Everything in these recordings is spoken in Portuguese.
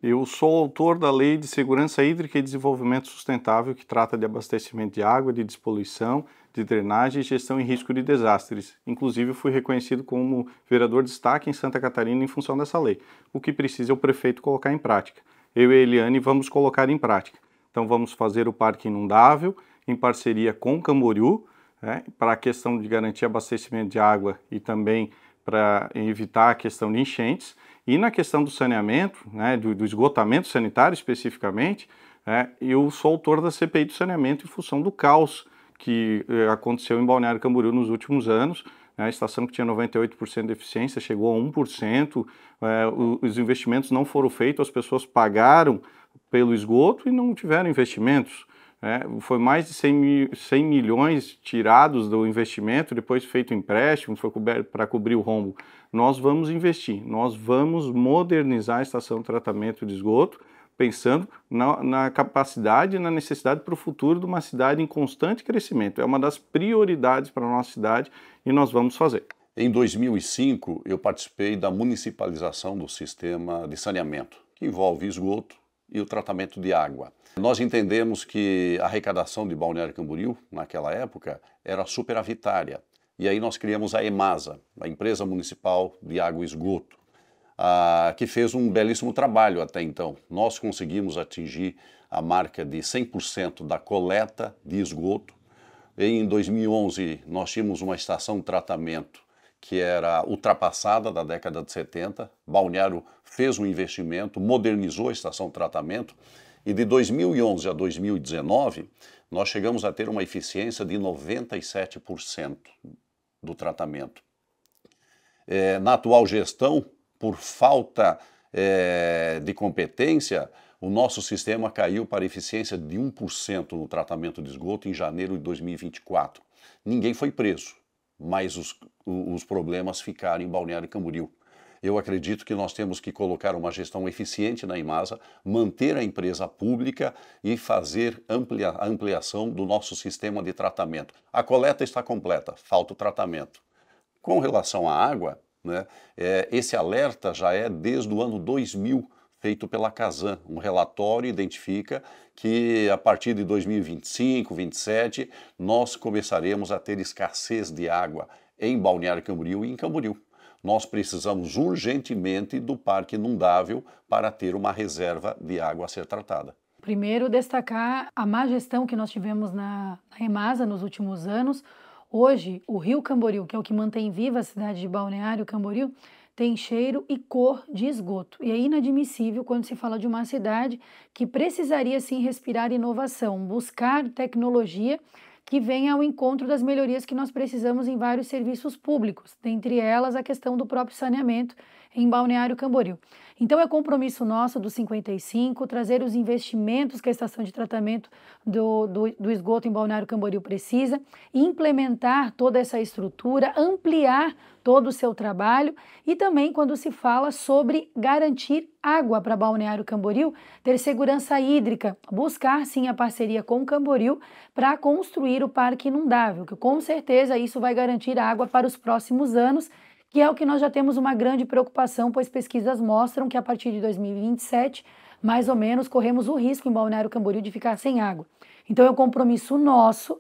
Eu sou autor da Lei de Segurança Hídrica e Desenvolvimento Sustentável, que trata de abastecimento de água, de despoluição, de drenagem e gestão em risco de desastres. Inclusive, fui reconhecido como vereador de destaque em Santa Catarina em função dessa lei. O que precisa é o prefeito colocar em prática. Eu e a Eliane vamos colocar em prática. Então, vamos fazer o parque inundável em parceria com Camboriú, para a questão de garantir abastecimento de água e também para evitar a questão de enchentes. E na questão do saneamento, do esgotamento sanitário especificamente, eu sou autor da CPI do saneamento em função do caos que aconteceu em Balneário Camboriú nos últimos anos. A estação que tinha 98% de eficiência chegou a 1%, os investimentos não foram feitos, as pessoas pagaram pelo esgoto e não tiveram investimentos. Foi mais de 100 milhões tirados do investimento, depois feito empréstimo, foi para cobrir o rombo. Nós vamos investir, nós vamos modernizar a estação de tratamento de esgoto, pensando na capacidade e na necessidade para o futuro de uma cidade em constante crescimento. É uma das prioridades para a nossa cidade e nós vamos fazer. Em 2005, eu participei da municipalização do sistema de saneamento, que envolve esgoto e o tratamento de água. Nós entendemos que a arrecadação de Balneário Camboriú, naquela época, era superavitária. E aí nós criamos a EMASA, a Empresa Municipal de Água e Esgoto, que fez um belíssimo trabalho até então. Nós conseguimos atingir a marca de 100% da coleta de esgoto. Em 2011, nós tínhamos uma estação de tratamento que era ultrapassada da década de 70. Balneário fez um investimento, modernizou a estação de tratamento e de 2011 a 2019 nós chegamos a ter uma eficiência de 97% do tratamento. Na atual gestão, por falta de competência, o nosso sistema caiu para eficiência de 1% no tratamento de esgoto em janeiro de 2024. Ninguém foi preso, mas os problemas ficaram em Balneário Camboriú. Eu acredito que nós temos que colocar uma gestão eficiente na EMASA, manter a empresa pública e fazer a ampliação do nosso sistema de tratamento. A coleta está completa, falta o tratamento. Com relação à água, esse alerta já é desde o ano 2000, feito pela Casan. Um relatório identifica que a partir de 2025, 2027, nós começaremos a ter escassez de água em Balneário Camboriú e em Camboriú. Nós precisamos urgentemente do parque inundável para ter uma reserva de água a ser tratada. Primeiro, destacar a má gestão que nós tivemos na EMASA nos últimos anos. Hoje, o Rio Camboriú, que é o que mantém viva a cidade de Balneário Camboriú, tem cheiro e cor de esgoto. E é inadmissível quando se fala de uma cidade que precisaria sim respirar inovação, buscar tecnologia que venha ao encontro das melhorias que nós precisamos em vários serviços públicos, dentre elas a questão do próprio saneamento em Balneário Camboriú. Então é compromisso nosso do 55 trazer os investimentos que a estação de tratamento do esgoto em Balneário Camboriú precisa, implementar toda essa estrutura, ampliar todo o seu trabalho e também quando se fala sobre garantir água para Balneário Camboriú, ter segurança hídrica, buscar sim a parceria com o Camboriú para construir o parque inundável, que com certeza isso vai garantir água para os próximos anos, que é o que nós já temos uma grande preocupação, pois pesquisas mostram que a partir de 2027, mais ou menos, corremos o risco em Balneário Camboriú de ficar sem água. Então é um compromisso nosso,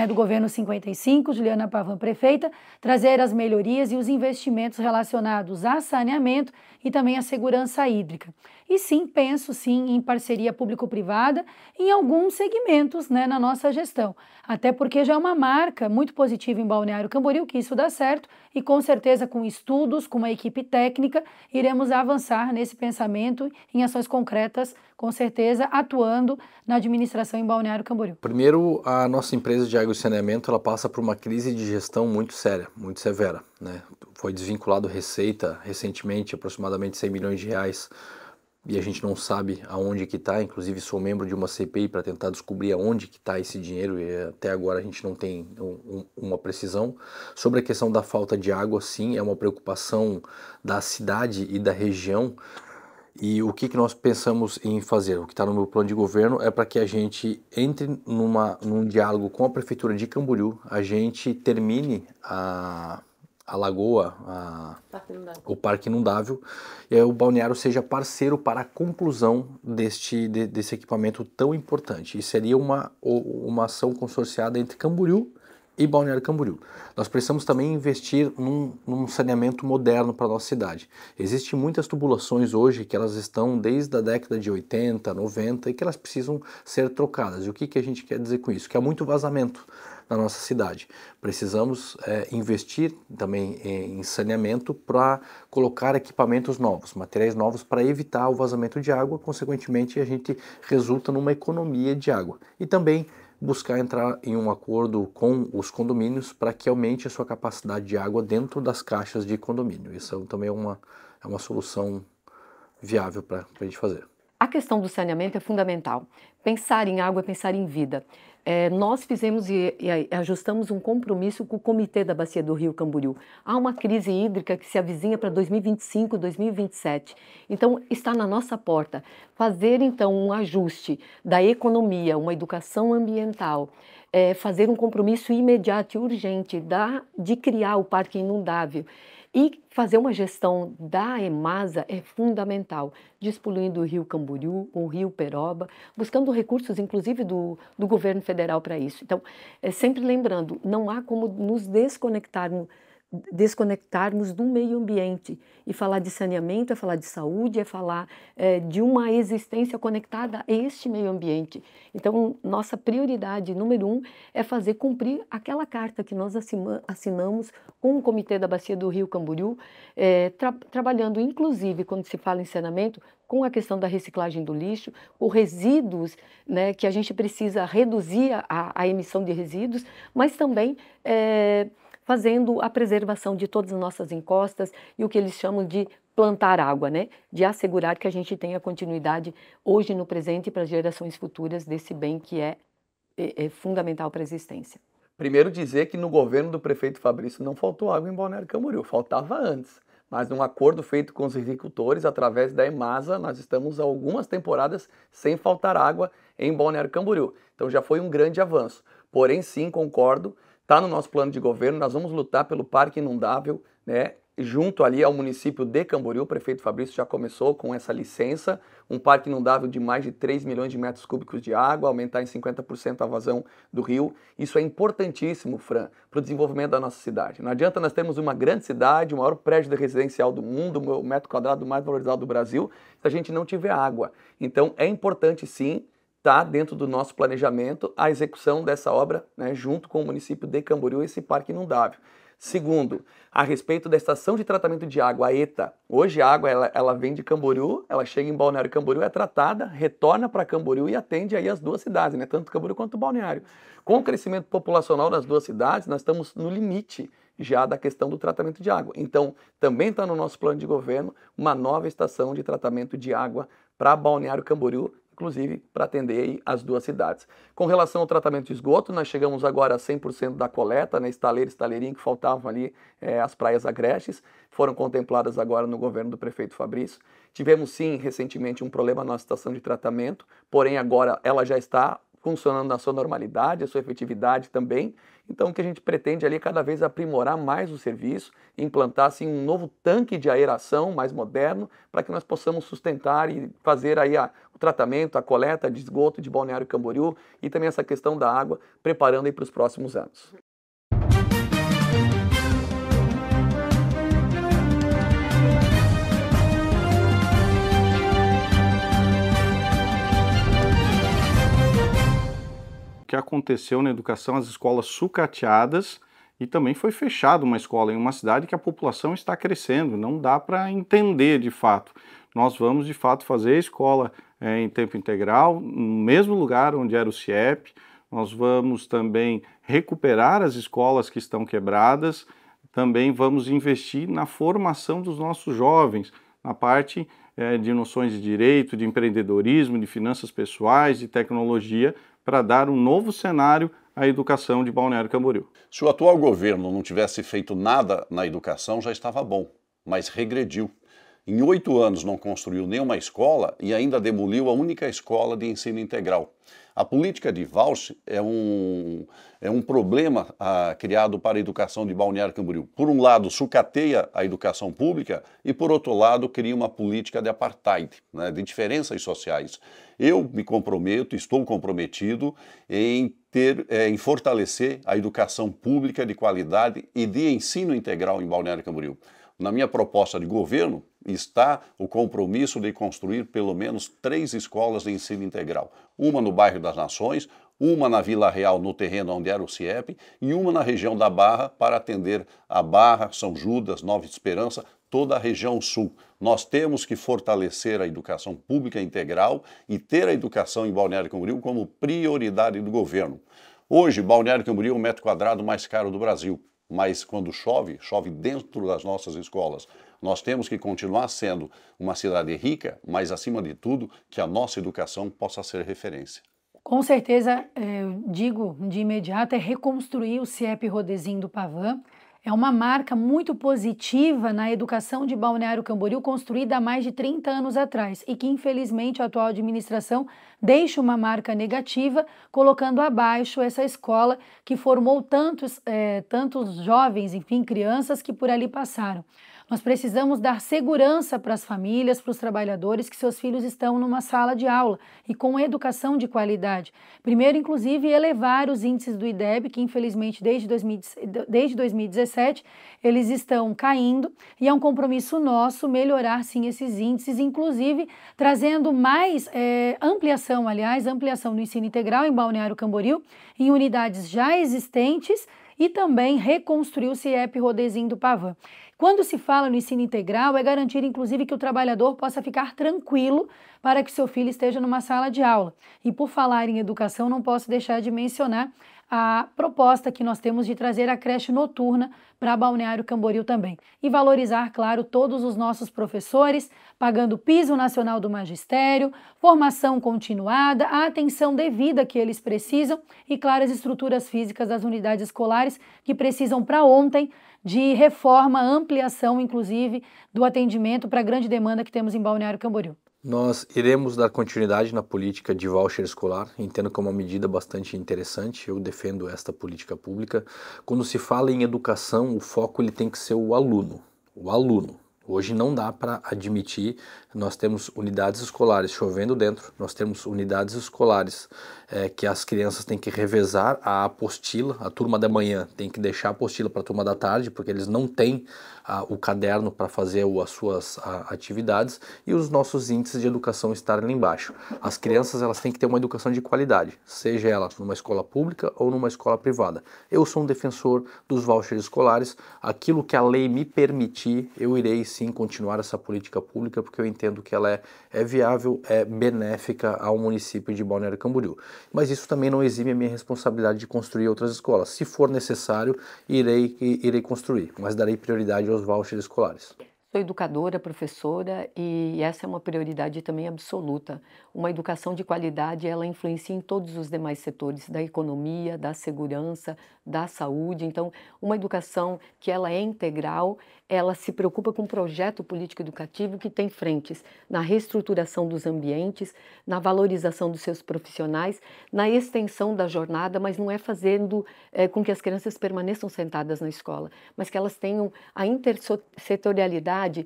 do governo 55, Juliana Pavan, prefeita, trazer as melhorias e os investimentos relacionados a saneamento e também a segurança hídrica. E sim, penso sim em parceria público-privada em alguns segmentos na nossa gestão, até porque já é uma marca muito positiva em Balneário Camboriú que isso dá certo e com certeza com estudos, com uma equipe técnica, iremos avançar nesse pensamento em ações concretas, com certeza atuando na administração em Balneário Camboriú. Primeiro, a nossa empresa de água e saneamento ela passa por uma crise de gestão muito séria, muito severa. Foi desvinculado receita recentemente, aproximadamente 100 milhões de reais, e a gente não sabe aonde que está. Inclusive sou membro de uma CPI para tentar descobrir aonde que está esse dinheiro e até agora a gente não tem uma precisão. Sobre a questão da falta de água, sim, é uma preocupação da cidade e da região. E o que nós pensamos em fazer? O que está no meu plano de governo é para que a gente entre num diálogo com a Prefeitura de Camboriú, a gente termine a a lagoa, o parque inundável, o balneário seja parceiro para a conclusão desse equipamento tão importante. E seria uma ação consorciada entre Camboriú e Balneário Camboriú. Nós precisamos também investir num saneamento moderno para a nossa cidade. Existem muitas tubulações hoje que elas estão desde a década de 80, 90 e que elas precisam ser trocadas. E o que a gente quer dizer com isso? Que há muito vazamento na nossa cidade. Precisamos investir também em saneamento para colocar equipamentos novos, materiais novos para evitar o vazamento de água. Consequentemente, a gente resulta numa economia de água. E também buscar entrar em um acordo com os condomínios para que aumente a sua capacidade de água dentro das caixas de condomínio. Isso também é uma solução viável para a gente fazer. A questão do saneamento é fundamental. Pensar em água é pensar em vida. Nós fizemos e ajustamos um compromisso com o Comitê da Bacia do Rio Camboriú. Há uma crise hídrica que se avizinha para 2025, 2027. Então, está na nossa porta fazer, então, um ajuste da economia, uma educação ambiental, fazer um compromisso imediato e urgente de criar o parque inundável. E fazer uma gestão da EMASA é fundamental, despoluindo o Rio Camboriú, o Rio Peroba, buscando recursos, inclusive, do governo federal para isso. Então, sempre lembrando, não há como nos desconectarmos do meio ambiente. E falar de saneamento é falar de saúde, é falar de uma existência conectada a este meio ambiente. Então, nossa prioridade número 1 é fazer cumprir aquela carta que nós assinamos com o Comitê da Bacia do Rio Camboriú, trabalhando, inclusive, quando se fala em saneamento, com a questão da reciclagem do lixo, os resíduos, né, que a gente precisa reduzir a emissão de resíduos, mas também fazendo a preservação de todas as nossas encostas e o que eles chamam de plantar água, né? De assegurar que a gente tenha continuidade hoje no presente e para as gerações futuras desse bem que é fundamental para a existência. Primeiro dizer que no governo do prefeito Fabrício não faltou água em Balneário Camboriú, faltava antes. Mas num acordo feito com os agricultores, através da EMASA, nós estamos há algumas temporadas sem faltar água em Balneário Camboriú. Então já foi um grande avanço. Porém, sim, concordo, está no nosso plano de governo, nós vamos lutar pelo parque inundável, né? Junto ali ao município de Camboriú, o prefeito Fabrício já começou com essa licença, um parque inundável de mais de 3 milhões de metros cúbicos de água, aumentar em 50% a vazão do rio. Isso é importantíssimo, Fran, para o desenvolvimento da nossa cidade. Não adianta nós termos uma grande cidade, o maior prédio residencial do mundo, o metro quadrado mais valorizado do Brasil, se a gente não tiver água. Então é importante sim, está dentro do nosso planejamento a execução dessa obra, né, junto com o município de Camboriú, esse parque inundável. Segundo, a respeito da estação de tratamento de água, a ETA. Hoje a água ela vem de Camboriú, ela chega em Balneário Camboriú, é tratada, retorna para Camboriú e atende aí as duas cidades, né, tanto Camboriú quanto Balneário. Com o crescimento populacional das duas cidades, nós estamos no limite já da questão do tratamento de água. Então, também está no nosso plano de governo uma nova estação de tratamento de água para Balneário Camboriú, inclusive para atender aí as duas cidades. Com relação ao tratamento de esgoto, nós chegamos agora a 100% da coleta, né, estaleirinho que faltavam ali, as praias agrestes, foram contempladas agora no governo do prefeito Fabrício. Tivemos sim, recentemente, um problema na nossa estação de tratamento, porém agora ela já está funcionando na sua normalidade, a sua efetividade também. Então o que a gente pretende ali é cada vez aprimorar mais o serviço, implantar assim, um novo tanque de aeração mais moderno, para que nós possamos sustentar e fazer aí o tratamento, a coleta de esgoto de Balneário Camboriú e também essa questão da água, preparando aí para os próximos anos. Que aconteceu na educação, as escolas sucateadas, e também foi fechada uma escola em uma cidade que a população está crescendo, não dá para entender de fato. Nós vamos de fato fazer a escola em tempo integral, no mesmo lugar onde era o CIEP, nós vamos também recuperar as escolas que estão quebradas, também vamos investir na formação dos nossos jovens, na parte de noções de direito, de empreendedorismo, de finanças pessoais, de tecnologia, para dar um novo cenário à educação de Balneário Camboriú. Se o atual governo não tivesse feito nada na educação, já estava bom, mas regrediu. em 8 anos não construiu nenhuma escola e ainda demoliu a única escola de ensino integral. A política de voucher é um problema criado para a educação de Balneário Camboriú. Por um lado, sucateia a educação pública e, por outro lado, cria uma política de apartheid, né, de diferenças sociais. Eu me comprometo, estou comprometido em fortalecer a educação pública de qualidade e de ensino integral em Balneário Camboriú. Na minha proposta de governo está o compromisso de construir pelo menos 3 escolas de ensino integral. Uma no bairro das Nações, uma na Vila Real, no terreno onde era o CIEP, e uma na região da Barra para atender a Barra, São Judas, Nova Esperança, toda a região sul. Nós temos que fortalecer a educação pública integral e ter a educação em Balneário Camboriú como prioridade do governo. Hoje, Balneário Camboriú é o metro quadrado mais caro do Brasil. Mas quando chove, chove dentro das nossas escolas. Nós temos que continuar sendo uma cidade rica, mas acima de tudo, que a nossa educação possa ser referência. Com certeza, eu digo de imediato, é reconstruir o CIEP Rodesim do Pavan. É uma marca muito positiva na educação de Balneário Camboriú, construída há mais de 30 anos atrás, e que infelizmente a atual administração deixa uma marca negativa, colocando abaixo essa escola que formou tantos jovens, enfim, crianças que por ali passaram. Nós precisamos dar segurança para as famílias, para os trabalhadores, que seus filhos estão numa sala de aula e com educação de qualidade. Primeiro, inclusive, elevar os índices do IDEB, que infelizmente desde 2017 eles estão caindo, e é um compromisso nosso melhorar sim esses índices, inclusive trazendo mais ampliação do ensino integral em Balneário Camboriú, em unidades já existentes, e também reconstruir o CIEP Rodesim do Pavan. Quando se fala no ensino integral, é garantir, inclusive, que o trabalhador possa ficar tranquilo para que seu filho esteja numa sala de aula. E por falar em educação, não posso deixar de mencionar a proposta que nós temos de trazer a creche noturna para Balneário Camboriú também. E valorizar, claro, todos os nossos professores, pagando piso nacional do magistério, formação continuada, a atenção devida que eles precisam e, claro, as estruturas físicas das unidades escolares que precisam para ontem de reforma, ampliação, inclusive, do atendimento para a grande demanda que temos em Balneário Camboriú. Nós iremos dar continuidade na política de voucher escolar, entendo como uma medida bastante interessante, eu defendo esta política pública. Quando se fala em educação, o foco ele tem que ser o aluno. Hoje não dá para admitir, nós temos unidades escolares chovendo dentro, nós temos unidades escolares que as crianças têm que revezar a apostila, a turma da manhã tem que deixar a apostila para a turma da tarde, porque eles não têm o caderno para fazer as suas atividades, e os nossos índices de educação estarem lá embaixo. As crianças elas têm que ter uma educação de qualidade, seja ela numa escola pública ou numa escola privada. Eu sou um defensor dos vouchers escolares, aquilo que a lei me permitir, eu irei sim continuar essa política pública, porque eu entendo que ela é viável, é benéfica ao município de Balneário Camboriú. Mas isso também não exime a minha responsabilidade de construir outras escolas. Se for necessário, irei construir, mas darei prioridade aos vouchers escolares. Sou educadora, professora, e essa é uma prioridade também absoluta. Uma educação de qualidade, ela influencia em todos os demais setores, da economia, da segurança, da saúde. Então, uma educação que ela é integral, ela se preocupa com um projeto político-educativo que tem frentes na reestruturação dos ambientes, na valorização dos seus profissionais, na extensão da jornada, mas não é fazendo com que as crianças permaneçam sentadas na escola, mas que elas tenham a intersetorialidade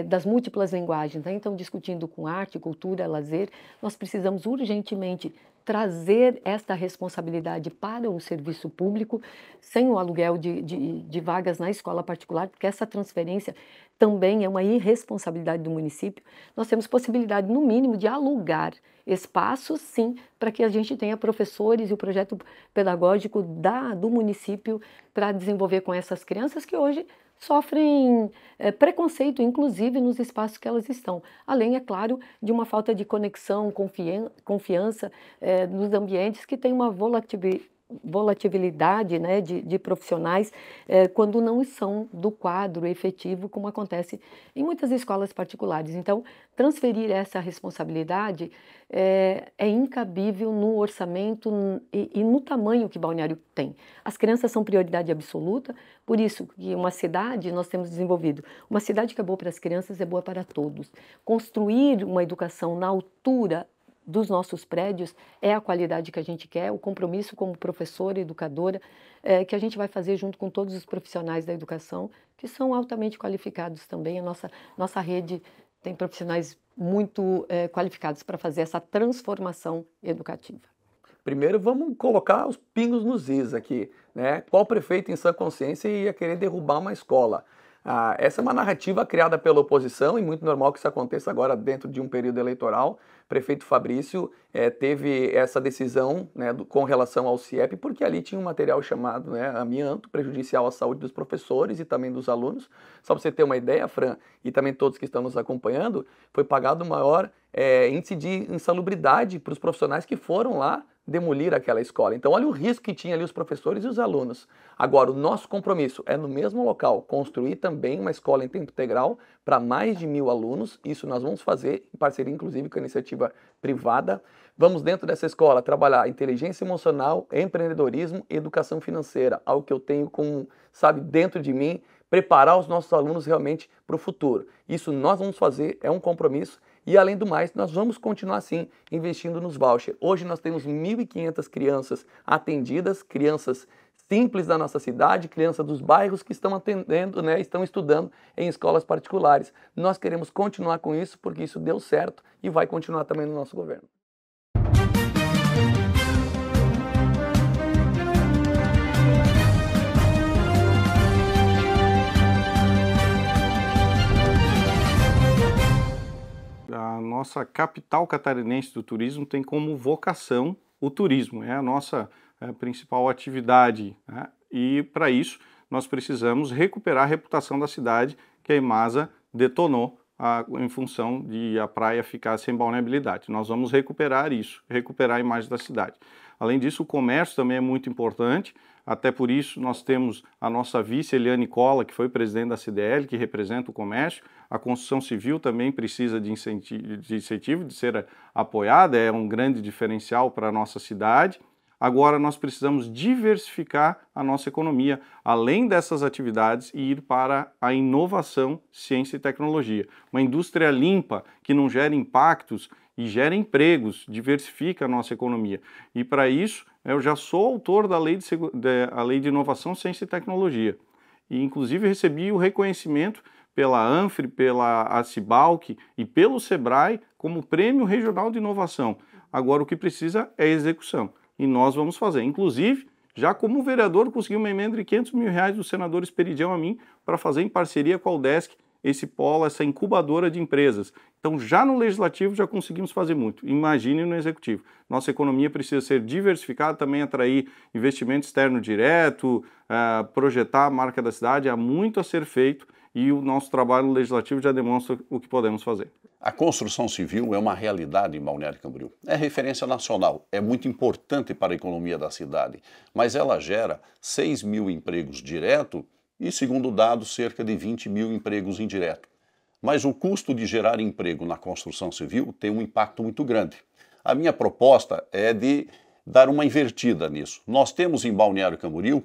das múltiplas linguagens, né? Então, discutindo com arte, cultura, lazer, nós precisamos urgentemente trazer esta responsabilidade para o serviço público, sem o aluguel de vagas na escola particular, porque essa transferência também é uma irresponsabilidade do município. Nós temos possibilidade, no mínimo, de alugar espaços, sim, para que a gente tenha professores e o projeto pedagógico do município para desenvolver com essas crianças que hoje sofrem preconceito, inclusive nos espaços que elas estão. Além, é claro, de uma falta de conexão, confiança nos ambientes que tem uma volatilidade, né, de profissionais quando não são do quadro efetivo, como acontece em muitas escolas particulares. Então, transferir essa responsabilidade é incabível no orçamento e no tamanho que Balneário tem. As crianças são prioridade absoluta, por isso que uma cidade, nós temos desenvolvido, uma cidade que é boa para as crianças é boa para todos. Construir uma educação na altura dos nossos prédios é a qualidade que a gente quer, o compromisso como professora e educadora que a gente vai fazer junto com todos os profissionais da educação, que são altamente qualificados também. A nossa rede tem profissionais muito qualificados para fazer essa transformação educativa. Primeiro vamos colocar os pingos nos is aqui, né? Qual prefeito em sã consciência ia querer derrubar uma escola? Essa é uma narrativa criada pela oposição e muito normal que isso aconteça agora dentro de um período eleitoral. O prefeito Fabrício teve essa decisão, né, com relação ao CIEP, porque ali tinha um material chamado, né, amianto, prejudicial à saúde dos professores e também dos alunos. Só para você ter uma ideia, Fran, e também todos que estão nos acompanhando, foi pagado o maior índice de insalubridade para os profissionais que foram lá demolir aquela escola. Então olha o risco que tinha ali os professores e os alunos. Agora, o nosso compromisso é no mesmo local construir também uma escola em tempo integral para mais de 1.000 alunos. Isso nós vamos fazer em parceria inclusive com a iniciativa privada. Vamos dentro dessa escola trabalhar inteligência emocional, empreendedorismo e educação financeira, algo que eu tenho como, sabe, dentro de mim, preparar os nossos alunos realmente para o futuro. Isso nós vamos fazer, é um compromisso. E além do mais, nós vamos continuar assim, investindo nos vouchers. Hoje nós temos 1.500 crianças atendidas, crianças simples da nossa cidade, crianças dos bairros que estão atendendo, né, estão estudando em escolas particulares. Nós queremos continuar com isso porque isso deu certo e vai continuar também no nosso governo. A nossa capital catarinense do turismo tem como vocação o turismo, é a nossa principal atividade, né? E para isso nós precisamos recuperar a reputação da cidade que a Imasa detonou em função de a praia ficar sem balneabilidade. Nós vamos recuperar isso, recuperar a imagem da cidade. Além disso, o comércio também é muito importante, até por isso nós temos a nossa vice Eliane Cola, que foi presidente da CDL, que representa o comércio. A construção civil também precisa de incentivo, de ser apoiada, é um grande diferencial para a nossa cidade. Agora nós precisamos diversificar a nossa economia, além dessas atividades, e ir para a inovação, ciência e tecnologia. Uma indústria limpa, que não gera impactos e gera empregos, diversifica a nossa economia. E para isso, eu já sou autor da Lei de Inovação, Ciência e Tecnologia. E inclusive recebi o reconhecimento pela ANFRE, pela ACIBALC e pelo SEBRAE como Prêmio Regional de Inovação. Agora o que precisa é execução. E nós vamos fazer. Inclusive, já como vereador, consegui uma emenda de R$500 mil do senador Esperidião a mim para fazer em parceria com a UDESC esse polo, essa incubadora de empresas. Então, já no Legislativo, já conseguimos fazer muito. Imagine no Executivo. Nossa economia precisa ser diversificada, também atrair investimento externo direto, projetar a marca da cidade. Há muito a ser feito e o nosso trabalho no Legislativo já demonstra o que podemos fazer. A construção civil é uma realidade em Balneário Camboriú. É referência nacional, é muito importante para a economia da cidade, mas ela gera 6.000 empregos direto e, segundo dados, cerca de 20.000 empregos indiretos. Mas o custo de gerar emprego na construção civil tem um impacto muito grande. A minha proposta é de dar uma invertida nisso. Nós temos em Balneário Camboriú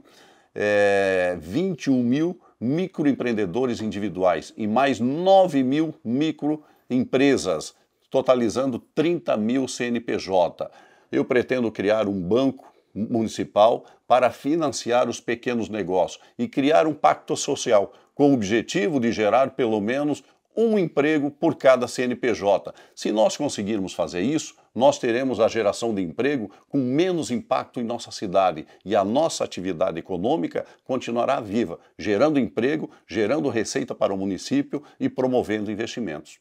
21.000 microempreendedores individuais e mais 9.000 microempresas, totalizando 30.000 CNPJ. Eu pretendo criar um banco municipal para financiar os pequenos negócios e criar um pacto social com o objetivo de gerar pelo menos um emprego por cada CNPJ. Se nós conseguirmos fazer isso, nós teremos a geração de emprego com menos impacto em nossa cidade e a nossa atividade econômica continuará viva, gerando emprego, gerando receita para o município e promovendo investimentos.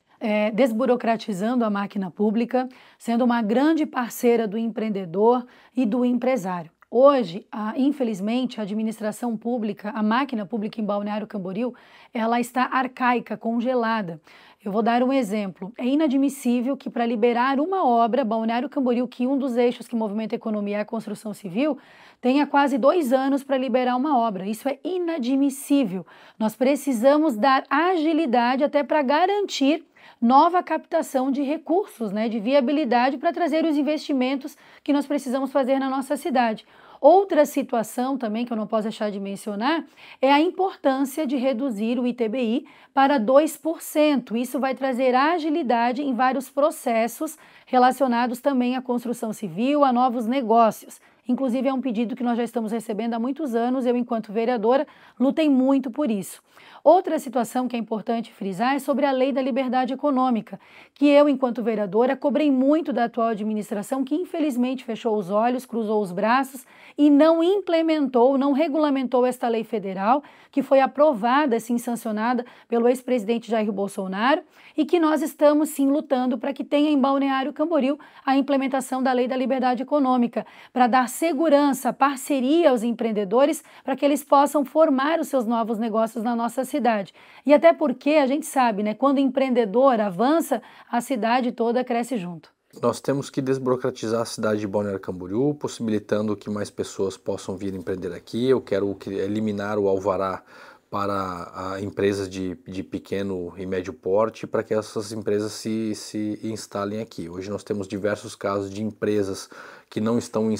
Desburocratizando a máquina pública, sendo uma grande parceira do empreendedor e do empresário. Hoje, infelizmente, a administração pública, a máquina pública em Balneário Camboriú, ela está arcaica, congelada. Eu vou dar um exemplo. É inadmissível que para liberar uma obra, Balneário Camboriú, que um dos eixos que movimenta a economia é a construção civil, tenha quase 2 anos para liberar uma obra. Isso é inadmissível. Nós precisamos dar agilidade até para garantir nova captação de recursos, né, de viabilidade para trazer os investimentos que nós precisamos fazer na nossa cidade. Outra situação também que eu não posso deixar de mencionar é a importância de reduzir o ITBI para 2%. Isso vai trazer agilidade em vários processos relacionados também à construção civil, a novos negócios. Inclusive, é um pedido que nós já estamos recebendo há muitos anos, eu, enquanto vereadora, lutei muito por isso. Outra situação que é importante frisar é sobre a Lei da Liberdade Econômica, que eu, enquanto vereadora, cobrei muito da atual administração, que infelizmente fechou os olhos, cruzou os braços e não implementou, não regulamentou esta lei federal, que foi aprovada, sim, sancionada pelo ex-presidente Jair Bolsonaro, e que nós estamos, sim, lutando para que tenha em Balneário Camboriú a implementação da Lei da Liberdade Econômica, para dar segurança, parceria aos empreendedores, para que eles possam formar os seus novos negócios na nossa cidade. E até porque a gente sabe, né, quando o empreendedor avança, a cidade toda cresce junto. Nós temos que desburocratizar a cidade de Balneário Camboriú, possibilitando que mais pessoas possam vir empreender aqui. Eu quero eliminar o alvará para empresas de pequeno e médio porte, para que essas empresas se instalem aqui. Hoje nós temos diversos casos de empresas que não estão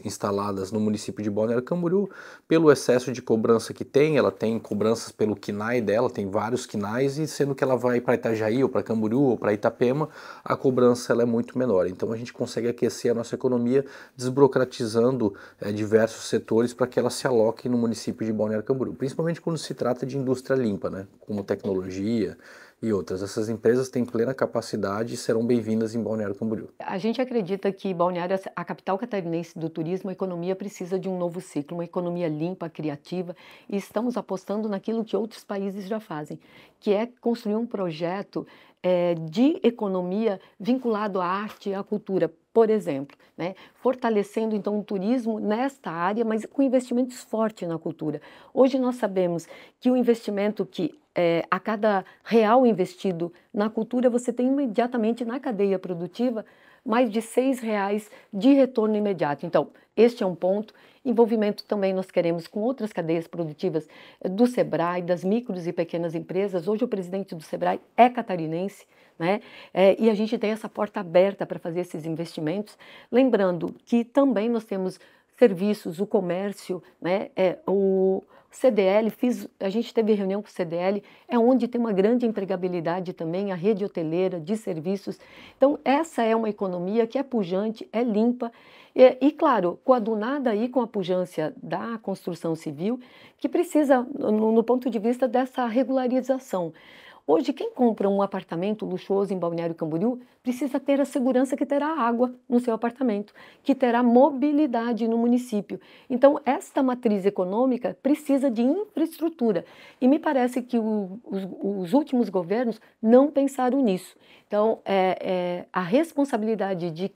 instaladas no município de Balneário Camboriú pelo excesso de cobrança que tem. Ela tem cobranças pelo KNAI dela, tem vários KNAIs, e sendo que ela vai para Itajaí ou para Camboriú ou para Itapema, a cobrança ela é muito menor. Então a gente consegue aquecer a nossa economia desburocratizando diversos setores para que ela se aloque no município de Balneário Camboriú, principalmente quando se trata de indústria limpa, né, como tecnologia e outras. Essas empresas têm plena capacidade e serão bem-vindas em Balneário Camboriú. A gente acredita que Balneário, a capital catarinense do turismo, a economia precisa de um novo ciclo, uma economia limpa, criativa, e estamos apostando naquilo que outros países já fazem, que é construir um projeto de economia vinculado à arte e à cultura, por exemplo, né? Fortalecendo então o turismo nesta área, mas com investimentos fortes na cultura. Hoje nós sabemos que o investimento a cada real investido na cultura, você tem imediatamente na cadeia produtiva mais de R$6 de retorno imediato. Então, este é um ponto. Envolvimento também nós queremos com outras cadeias produtivas do Sebrae, das micros e pequenas empresas. Hoje o presidente do Sebrae é catarinense, né? E a gente tem essa porta aberta para fazer esses investimentos. Lembrando que também nós temos serviços, o comércio, né? O CDL, a gente teve reunião com o CDL, é onde tem uma grande empregabilidade também, a rede hoteleira de serviços. Então, essa é uma economia que é pujante, é limpa, e claro, coadunada aí com a pujança da construção civil, que precisa, no ponto de vista dessa regularização. Hoje, quem compra um apartamento luxuoso em Balneário Camboriú precisa ter a segurança que terá água no seu apartamento, que terá mobilidade no município. Então, esta matriz econômica precisa de infraestrutura. E me parece que os últimos governos não pensaram nisso. Então, a responsabilidade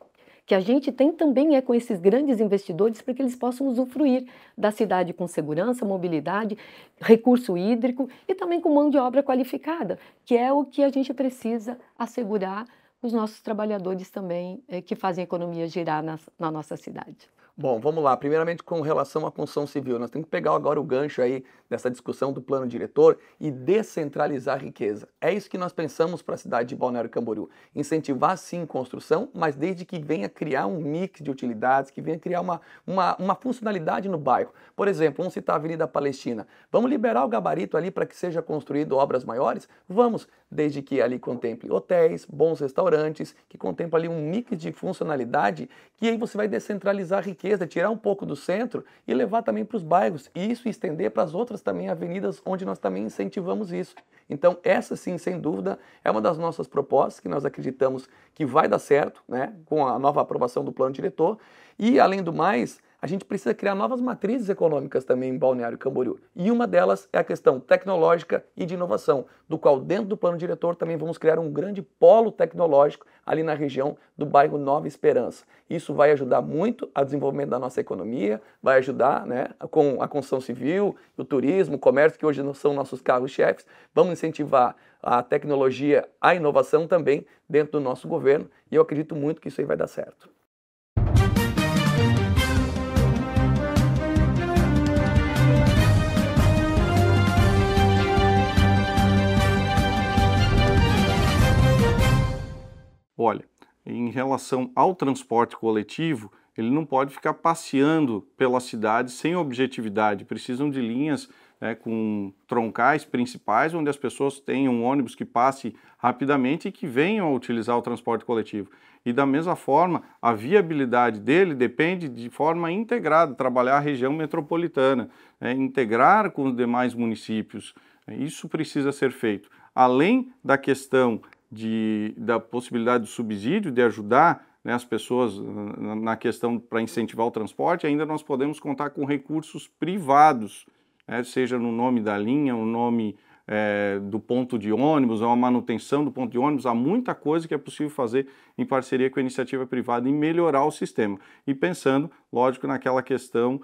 que a gente tem também com esses grandes investidores para que eles possam usufruir da cidade com segurança, mobilidade, recurso hídrico e também com mão de obra qualificada, que é o que a gente precisa assegurar os nossos trabalhadores também que fazem a economia girar na nossa cidade. Bom, vamos lá. Primeiramente, com relação à construção civil, nós temos que pegar agora o gancho aí dessa discussão do plano diretor e descentralizar a riqueza. É isso que nós pensamos para a cidade de Balneário Camboriú. Incentivar, sim, construção, mas desde que venha criar um mix de utilidades, que venha criar uma funcionalidade no bairro. Por exemplo, vamos citar a Avenida Palestina. Vamos liberar o gabarito ali para que seja construído obras maiores? Vamos, desde que ali contemple hotéis, bons restaurantes, que contemple ali um mix de funcionalidade, que aí você vai descentralizar a riqueza, tirar um pouco do centro e levar também para os bairros, e isso estender para as outras também avenidas onde nós também incentivamos isso. Então essa sim, sem dúvida, é uma das nossas propostas que nós acreditamos que vai dar certo, né, com a nova aprovação do plano diretor. E além do mais, a gente precisa criar novas matrizes econômicas também em Balneário Camboriú. E uma delas é a questão tecnológica e de inovação, do qual dentro do plano diretor também vamos criar um grande polo tecnológico ali na região do bairro Nova Esperança. Isso vai ajudar muito ao desenvolvimento da nossa economia, vai ajudar, né, com a construção civil, o turismo, o comércio, que hoje não são nossos carros-chefes. Vamos incentivar a tecnologia, a inovação também dentro do nosso governo, e eu acredito muito que isso aí vai dar certo. Olha, em relação ao transporte coletivo, ele não pode ficar passeando pela cidade sem objetividade. Precisam de linhas, né, com troncais principais, onde as pessoas tenham um ônibus que passe rapidamente e que venham a utilizar o transporte coletivo. E da mesma forma, a viabilidade dele depende de forma integrada, trabalhar a região metropolitana, né, integrar com os demais municípios. Isso precisa ser feito. Além da questão da possibilidade do subsídio, de ajudar, né, as pessoas na questão para incentivar o transporte, ainda nós podemos contar com recursos privados, né, seja no nome da linha, o nome do ponto de ônibus, ou a manutenção do ponto de ônibus. Há muita coisa que é possível fazer em parceria com a iniciativa privada e melhorar o sistema. E pensando, lógico, naquela questão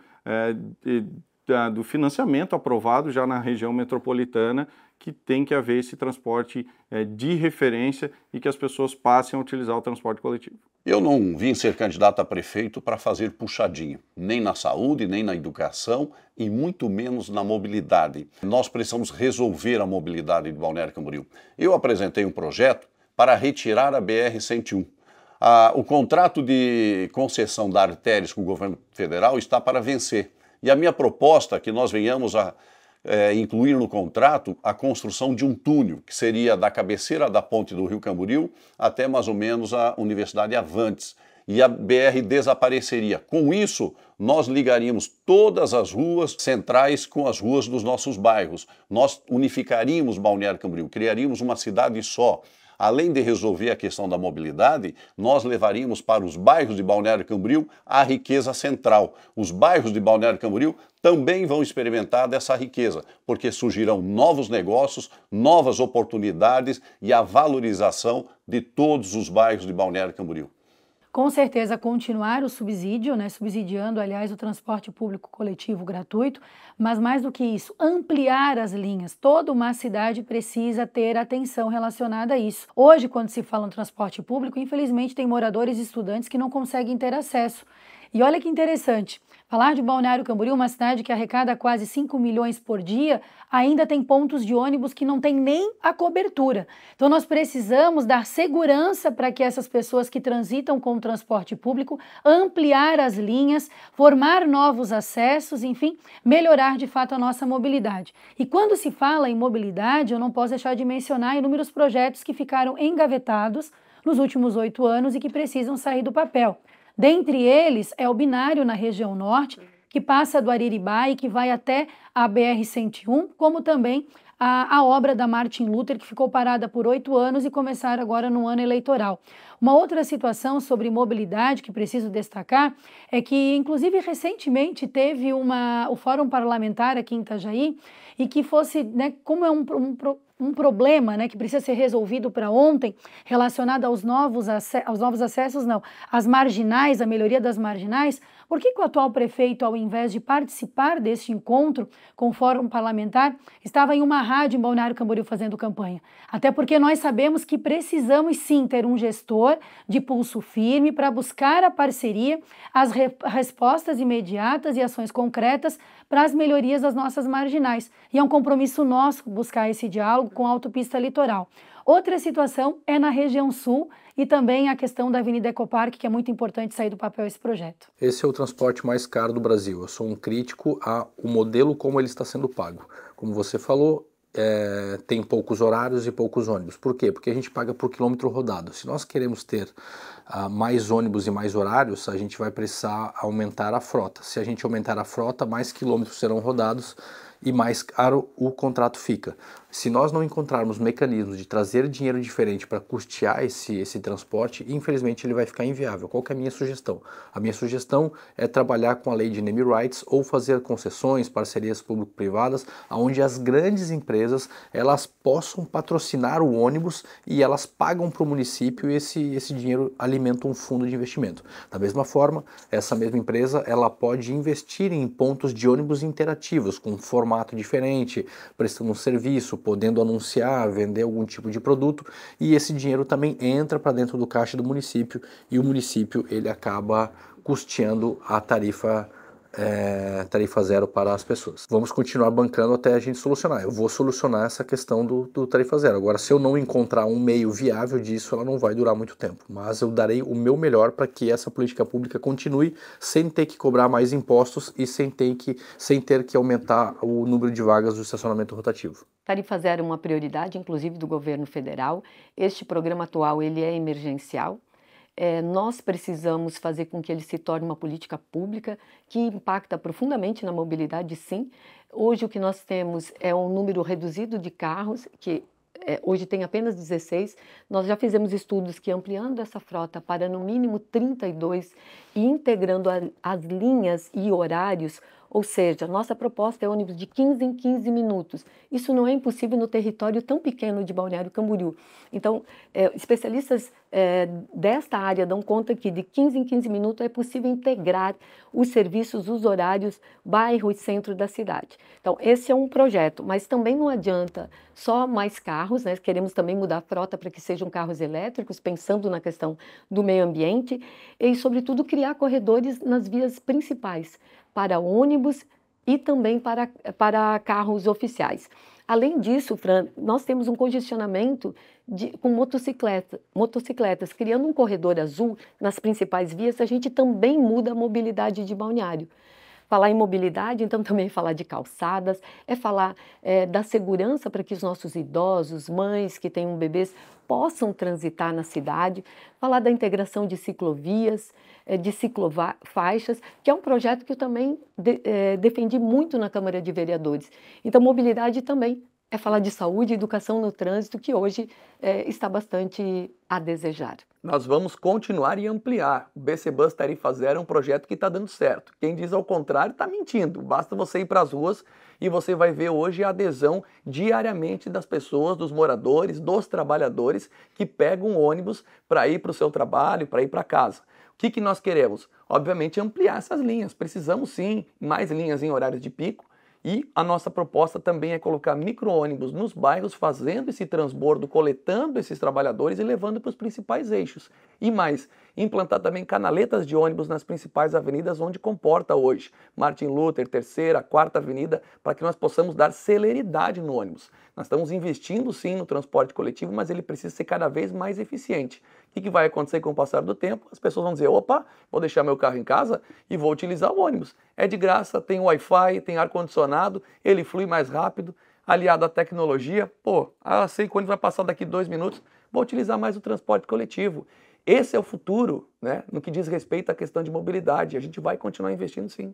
do financiamento aprovado já na região metropolitana, que tem que haver esse transporte de referência e que as pessoas passem a utilizar o transporte coletivo. Eu não vim ser candidato a prefeito para fazer puxadinho, nem na saúde, nem na educação e muito menos na mobilidade. Nós precisamos resolver a mobilidade de Balneário Camboriú. Eu apresentei um projeto para retirar a BR-101. O contrato de concessão da artérias com o governo federal está para vencer. E a minha proposta é que nós venhamos a incluir no contrato a construção de um túnel, que seria da cabeceira da ponte do Rio Camboriú até mais ou menos a Universidade Avantes. E a BR desapareceria. Com isso, nós ligaríamos todas as ruas centrais com as ruas dos nossos bairros. Nós unificaríamos Balneário Camboriú, criaríamos uma cidade só. Além de resolver a questão da mobilidade, nós levaríamos para os bairros de Balneário Camboriú a riqueza central. Os bairros de Balneário Camboriú também vão experimentar dessa riqueza, porque surgirão novos negócios, novas oportunidades e a valorização de todos os bairros de Balneário Camboriú. Com certeza, continuar o subsídio, né, subsidiando, aliás, o transporte público coletivo gratuito, mas mais do que isso, ampliar as linhas. Toda uma cidade precisa ter atenção relacionada a isso. Hoje, quando se fala no transporte público, infelizmente tem moradores e estudantes que não conseguem ter acesso. E olha que interessante, falar de Balneário Camboriú, uma cidade que arrecada quase 5 milhões por dia, ainda tem pontos de ônibus que não tem nem a cobertura. Então nós precisamos dar segurança para que essas pessoas que transitam com o transporte público, ampliar as linhas, formar novos acessos, enfim, melhorar de fato a nossa mobilidade. E quando se fala em mobilidade, eu não posso deixar de mencionar inúmeros projetos que ficaram engavetados nos últimos 8 anos e que precisam sair do papel. Dentre eles é o binário na região norte, que passa do Ariribá e que vai até a BR-101, como também a obra da Martin Luther, que ficou parada por 8 anos e começar agora no ano eleitoral. Uma outra situação sobre mobilidade que preciso destacar é que, inclusive, recentemente teve o Fórum Parlamentar aqui em Itajaí e que fosse, né, como é um problema, né, que precisa ser resolvido para ontem, relacionado aos novos acessos, não, às marginais, a melhoria das marginais. Por que o atual prefeito, ao invés de participar deste encontro com o Fórum Parlamentar, estava em uma rádio em Balneário Camboriú fazendo campanha? Até porque nós sabemos que precisamos sim ter um gestor de pulso firme para buscar a parceria, as respostas imediatas e ações concretas para as melhorias das nossas marginais. E é um compromisso nosso buscar esse diálogo com a autopista litoral. Outra situação é na região sul e também a questão da Avenida Ecopark, que é muito importante sair do papel esse projeto. Esse é o transporte mais caro do Brasil. Eu sou um crítico ao modelo como ele está sendo pago. Como você falou, tem poucos horários e poucos ônibus. Por quê? Porque a gente paga por quilômetro rodado. Se nós queremos ter mais ônibus e mais horários, a gente vai precisar aumentar a frota. Se a gente aumentar a frota, mais quilômetros serão rodados e mais caro o contrato fica. Se nós não encontrarmos mecanismos de trazer dinheiro diferente para custear esse transporte, infelizmente ele vai ficar inviável. Qual que é a minha sugestão? A minha sugestão é trabalhar com a lei de name rights ou fazer concessões, parcerias público-privadas, onde as grandes empresas elas possam patrocinar o ônibus e elas pagam para o município e esse dinheiro alimenta um fundo de investimento. Da mesma forma, essa mesma empresa ela pode investir em pontos de ônibus interativos, com um formato diferente, prestando um serviço, podendo anunciar, vender algum tipo de produto, e esse dinheiro também entra para dentro do caixa do município e o município ele acaba custeando a tarifa zero para as pessoas. Vamos continuar bancando até a gente solucionar. Eu vou solucionar essa questão do tarifa zero. Agora, se eu não encontrar um meio viável disso, ela não vai durar muito tempo. Mas eu darei o meu melhor para que essa política pública continue sem ter que cobrar mais impostos e sem ter que aumentar o número de vagas do estacionamento rotativo. Tarifa zero é uma prioridade, inclusive, do governo federal. Este programa atual ele é emergencial. Nós precisamos fazer com que ele se torne uma política pública que impacta profundamente na mobilidade, sim. Hoje o que nós temos é um número reduzido de carros, que hoje tem apenas 16. Nós já fizemos estudos que ampliando essa frota para no mínimo 32 e integrando as linhas e horários, ou seja, nossa proposta é ônibus de 15 em 15 minutos. Isso não é impossível no território tão pequeno de Balneário Camboriú. Então, especialistas desta área dão conta que de 15 em 15 minutos é possível integrar os serviços, os horários, bairro e centro da cidade. Então, esse é um projeto, mas também não adianta só mais carros, né? Queremos também mudar a frota para que sejam carros elétricos, pensando na questão do meio ambiente e, sobretudo, criar corredores nas vias principais, para ônibus e também para carros oficiais. Além disso, Fran, nós temos um congestionamento com motocicletas. Criando um corredor azul nas principais vias, a gente também muda a mobilidade de Balneário. Falar em mobilidade, então também falar de calçadas, falar da segurança para que os nossos idosos, mães que tenham bebês, possam transitar na cidade, falar da integração de ciclovias, de ciclofaixas, que é um projeto que eu também defendi muito na Câmara de Vereadores. Então, mobilidade também é falar de saúde e educação no trânsito, que hoje está bastante a desejar. Nós vamos continuar e ampliar. O BC Bus Tarifa Zero é um projeto que está dando certo. Quem diz ao contrário está mentindo. Basta você ir para as ruas e você vai ver hoje a adesão diariamente das pessoas, dos moradores, dos trabalhadores que pegam ônibus para ir para o seu trabalho, para ir para casa. O que nós queremos? Obviamente ampliar essas linhas. Precisamos sim mais linhas em horários de pico. E a nossa proposta também é colocar micro-ônibus nos bairros, fazendo esse transbordo, coletando esses trabalhadores e levando para os principais eixos. E mais, implantar também canaletas de ônibus nas principais avenidas onde comporta hoje. Martin Luther, 3ª, 4ª Avenida, para que nós possamos dar celeridade no ônibus. Nós estamos investindo sim no transporte coletivo, mas ele precisa ser cada vez mais eficiente. O que vai acontecer com o passar do tempo? As pessoas vão dizer, opa, vou deixar meu carro em casa e vou utilizar o ônibus. É de graça, tem Wi-Fi, tem ar-condicionado, ele flui mais rápido, aliado à tecnologia. Sei que o ônibus vai passar daqui 2 minutos, vou utilizar mais o transporte coletivo. Esse é o futuro, né, no que diz respeito à questão de mobilidade. A gente vai continuar investindo sim.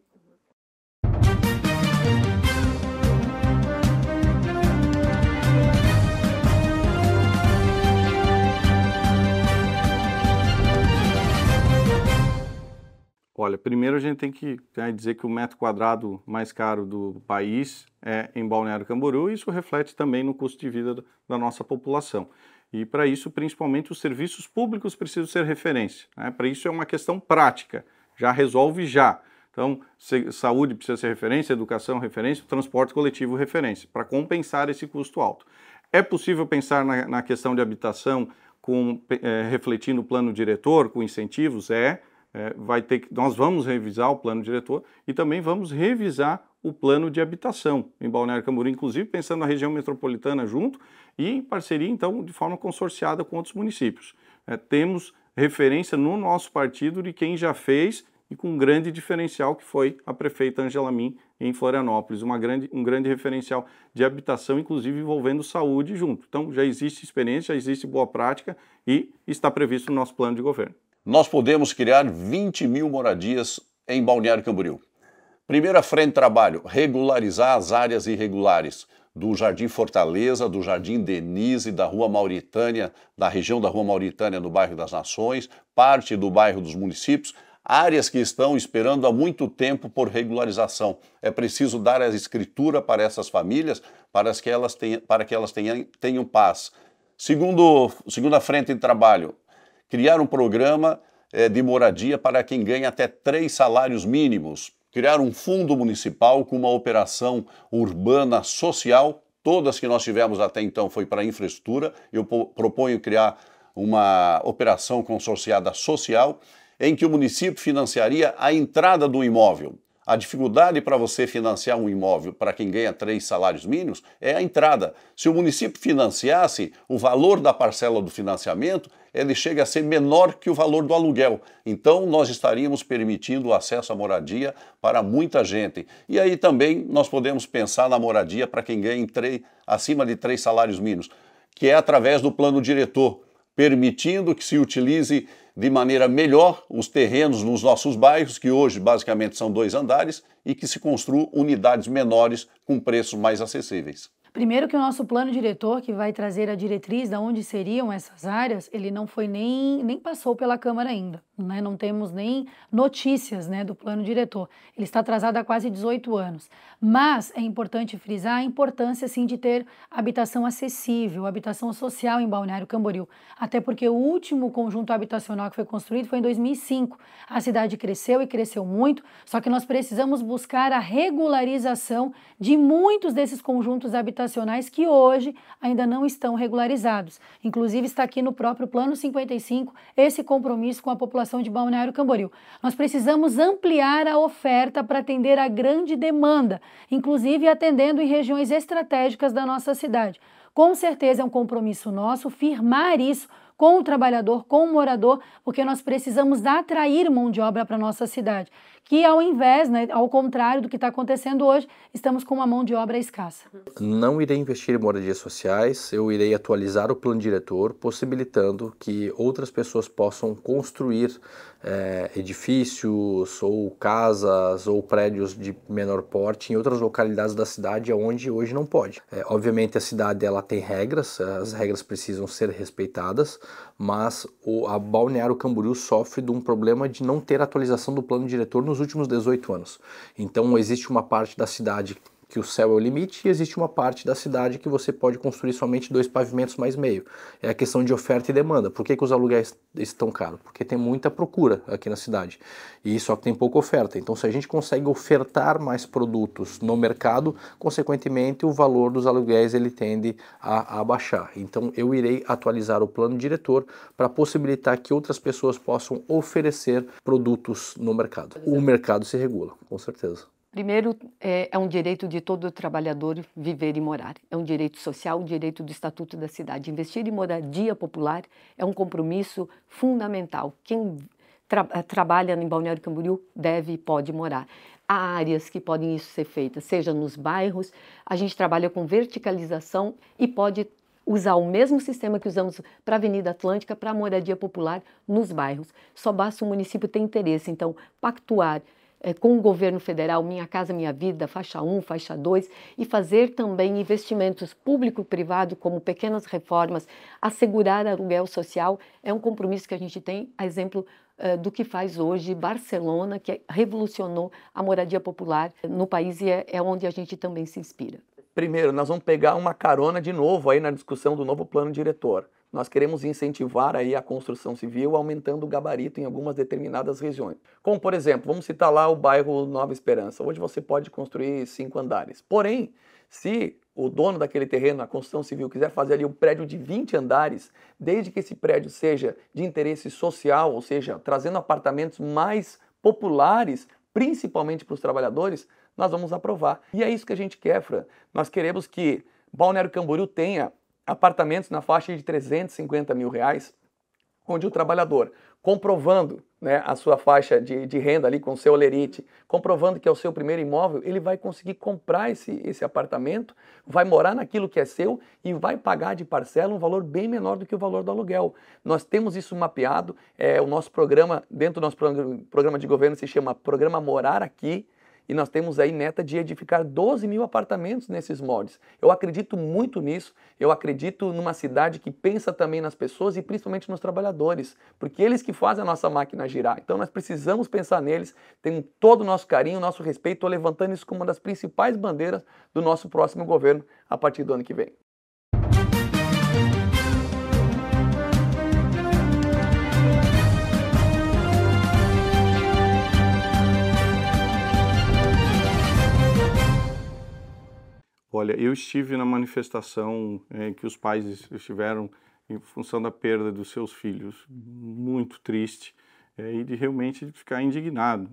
Olha, primeiro a gente tem que dizer que o metro quadrado mais caro do país é em Balneário Camboriú e isso reflete também no custo de vida da nossa população. E para isso, principalmente, os serviços públicos precisam ser referência, né? Para isso é uma questão prática, já resolve já. Então, saúde precisa ser referência, educação referência, transporte coletivo referência, para compensar esse custo alto. É possível pensar na questão de habitação refletindo o plano diretor, com incentivos? Nós vamos revisar o plano diretor e também vamos revisar o plano de habitação em Balneário Camboriú, inclusive pensando na região metropolitana junto e em parceria, então, de forma consorciada com outros municípios. Temos referência no nosso partido de quem já fez e com um grande diferencial que foi a prefeita Ângela Min em Florianópolis, um grande referencial de habitação, inclusive envolvendo saúde junto. Então já existe experiência, já existe boa prática e está previsto no nosso plano de governo. Nós podemos criar 20 mil moradias em Balneário Camboriú. Primeira frente de trabalho, regularizar as áreas irregulares. do Jardim Fortaleza, do Jardim Denise, da Rua Mauritânia, da região da Rua Mauritânia no bairro das Nações, parte do bairro dos Municípios, áreas que estão esperando há muito tempo por regularização. É preciso dar a escritura para essas famílias para que elas tenham paz. Segunda frente de trabalho, criar um programa de moradia para quem ganha até 3 salários mínimos. Criar um fundo municipal com uma operação urbana social. Todas que nós tivemos até então foi para infraestrutura. Eu proponho criar uma operação consorciada social em que o município financiaria a entrada do imóvel. A dificuldade para você financiar um imóvel para quem ganha 3 salários mínimos é a entrada. Se o município financiasse, o valor da parcela do financiamento ele chega a ser menor que o valor do aluguel. Então nós estaríamos permitindo o acesso à moradia para muita gente. E aí também nós podemos pensar na moradia para quem ganha acima de 3 salários mínimos, que é através do plano diretor, permitindo que se utilize de maneira melhor os terrenos nos nossos bairros, que hoje basicamente são 2 andares, e que se construam unidades menores com preços mais acessíveis. Primeiro que o nosso plano diretor, que vai trazer a diretriz de onde seriam essas áreas, ele não foi nem passou pela Câmara ainda, né? Não temos nem notícias, né, do plano diretor. Ele está atrasado há quase 18 anos. Mas é importante frisar a importância, sim, de ter habitação acessível, habitação social em Balneário Camboriú. Até porque o último conjunto habitacional que foi construído foi em 2005. A cidade cresceu e cresceu muito, só que nós precisamos buscar a regularização de muitos desses conjuntos habitacionais que hoje ainda não estão regularizados. Inclusive está aqui no próprio Plano 55 esse compromisso com a população de Balneário Camboriú. Nós precisamos ampliar a oferta para atender a grande demanda, inclusive atendendo em regiões estratégicas da nossa cidade. Com certeza é um compromisso nosso firmar isso com o trabalhador, com o morador, porque nós precisamos atrair mão de obra para a nossa cidade, que ao invés, né, ao contrário do que está acontecendo hoje, estamos com uma mão de obra escassa. Não irei investir em moradias sociais, eu irei atualizar o plano diretor, possibilitando que outras pessoas possam construir edifícios ou casas ou prédios de menor porte em outras localidades da cidade onde hoje não pode. Obviamente a cidade ela tem regras, as regras precisam ser respeitadas, mas a Balneário Camboriú sofre de um problema de não ter atualização do plano diretor nos últimos 18 anos. Então existe uma parte da cidade que o céu é o limite e existe uma parte da cidade que você pode construir somente 2 pavimentos mais meio. É a questão de oferta e demanda. Por que os aluguéis estão caros? Porque tem muita procura aqui na cidade e só que tem pouca oferta. Então se a gente consegue ofertar mais produtos no mercado, consequentemente o valor dos aluguéis ele tende a baixar. Então eu irei atualizar o plano diretor para possibilitar que outras pessoas possam oferecer produtos no mercado. O mercado se regula, com certeza. Primeiro, é um direito de todo trabalhador viver e morar. É um direito social, um direito do Estatuto da Cidade. Investir em moradia popular é um compromisso fundamental. Quem trabalha em Balneário Camboriú deve e pode morar. Há áreas que podem isso ser feitas, seja nos bairros, a gente trabalha com verticalização e pode usar o mesmo sistema que usamos para a Avenida Atlântica, para a moradia popular nos bairros. Só basta o município ter interesse, então, pactuar com o governo federal, Minha Casa Minha Vida, faixa 1, faixa 2, e fazer também investimentos público-privado, como pequenas reformas, assegurar aluguel social, é um compromisso que a gente tem, a exemplo do que faz hoje Barcelona, que revolucionou a moradia popular no país e é onde a gente também se inspira. Primeiro, nós vamos pegar uma carona de novo aí na discussão do novo plano diretor. Nós queremos incentivar aí a construção civil aumentando o gabarito em algumas determinadas regiões. Como, por exemplo, vamos citar lá o bairro Nova Esperança. Hoje você pode construir 5 andares. Porém, se o dono daquele terreno, a construção civil, quiser fazer ali um prédio de 20 andares, desde que esse prédio seja de interesse social, ou seja, trazendo apartamentos mais populares, principalmente para os trabalhadores, nós vamos aprovar. E é isso que a gente quer, Fran. Nós queremos que Balneário Camboriú tenha apartamentos na faixa de R$350 mil, onde o trabalhador, comprovando, né, a sua faixa de renda ali com o seu olerite, comprovando que é o seu primeiro imóvel, ele vai conseguir comprar esse apartamento, vai morar naquilo que é seu e vai pagar de parcela um valor bem menor do que o valor do aluguel. Nós temos isso mapeado, o nosso programa, dentro do nosso programa de governo se chama Programa Morar Aqui, e nós temos aí meta de edificar 12 mil apartamentos nesses moldes. Eu acredito muito nisso, eu acredito numa cidade que pensa também nas pessoas e principalmente nos trabalhadores, porque eles que fazem a nossa máquina girar. Então nós precisamos pensar neles, tem todo o nosso carinho, nosso respeito, estou levantando isso como uma das principais bandeiras do nosso próximo governo a partir do ano que vem. Olha, eu estive na manifestação em que os pais estiveram em função da perda dos seus filhos, muito triste, e de realmente ficar indignado.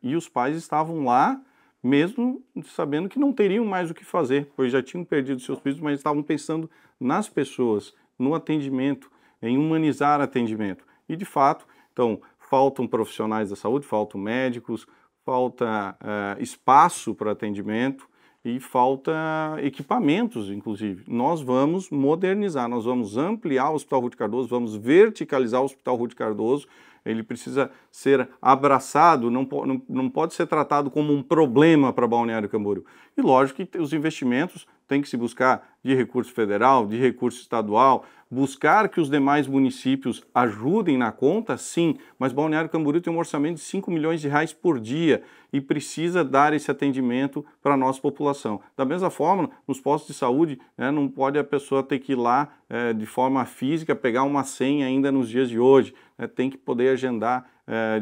E os pais estavam lá, mesmo sabendo que não teriam mais o que fazer, pois já tinham perdido seus filhos, mas estavam pensando nas pessoas, no atendimento, em humanizar atendimento. E de fato, então, faltam profissionais da saúde, faltam médicos, falta espaço para atendimento, e falta equipamentos, inclusive. Nós vamos modernizar, nós vamos ampliar o Hospital Ruth Cardoso, vamos verticalizar o Hospital Ruth Cardoso. Ele precisa ser abraçado, não pode ser tratado como um problema para Balneário Camboriú. E lógico que os investimentos têm que se buscar de recurso federal, de recurso estadual, buscar que os demais municípios ajudem na conta, sim, mas Balneário Camboriú tem um orçamento de 5 milhões de reais por dia e precisa dar esse atendimento para a nossa população. Da mesma forma, nos postos de saúde, não pode a pessoa ter que ir lá de forma física, pegar uma senha ainda nos dias de hoje, tem que poder agendar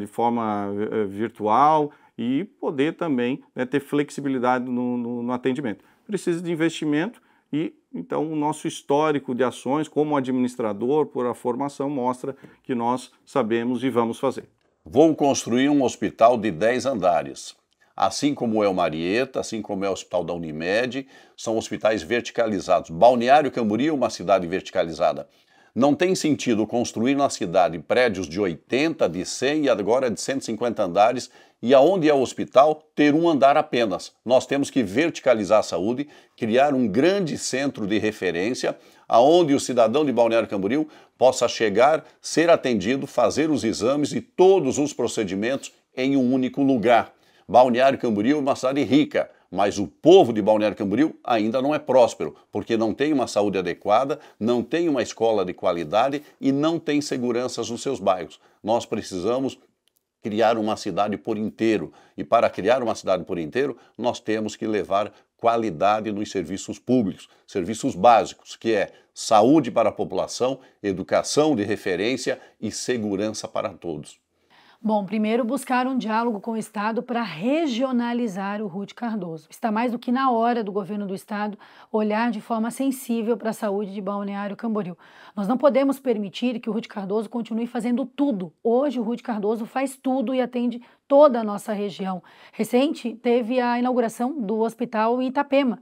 de forma virtual e poder também ter flexibilidade no atendimento. Precisa de investimento e, então, o nosso histórico de ações como administrador, por a formação, mostra que nós sabemos e vamos fazer. Vou construir um hospital de 10 andares. Assim como é o Marieta, assim como é o Hospital da Unimed, são hospitais verticalizados. Balneário Camboriú é uma cidade verticalizada. Não tem sentido construir na cidade prédios de 80, de 100 e agora de 150 andares e aonde é o hospital ter um andar apenas. Nós temos que verticalizar a saúde, criar um grande centro de referência aonde o cidadão de Balneário Camboriú possa chegar, ser atendido, fazer os exames e todos os procedimentos em um único lugar. Balneário Camboriú é uma cidade rica, mas o povo de Balneário Camboriú ainda não é próspero, porque não tem uma saúde adequada, não tem uma escola de qualidade e não tem seguranças nos seus bairros. Nós precisamos criar uma cidade por inteiro. E para criar uma cidade por inteiro, nós temos que levar qualidade nos serviços públicos, serviços básicos, que é saúde para a população, educação de referência e segurança para todos. Bom, primeiro buscar um diálogo com o Estado para regionalizar o Ruth Cardoso. Está mais do que na hora do governo do Estado olhar de forma sensível para a saúde de Balneário Camboriú. Nós não podemos permitir que o Ruth Cardoso continue fazendo tudo. Hoje o Ruth Cardoso faz tudo e atende toda a nossa região. Recente teve a inauguração do hospital em Itapema.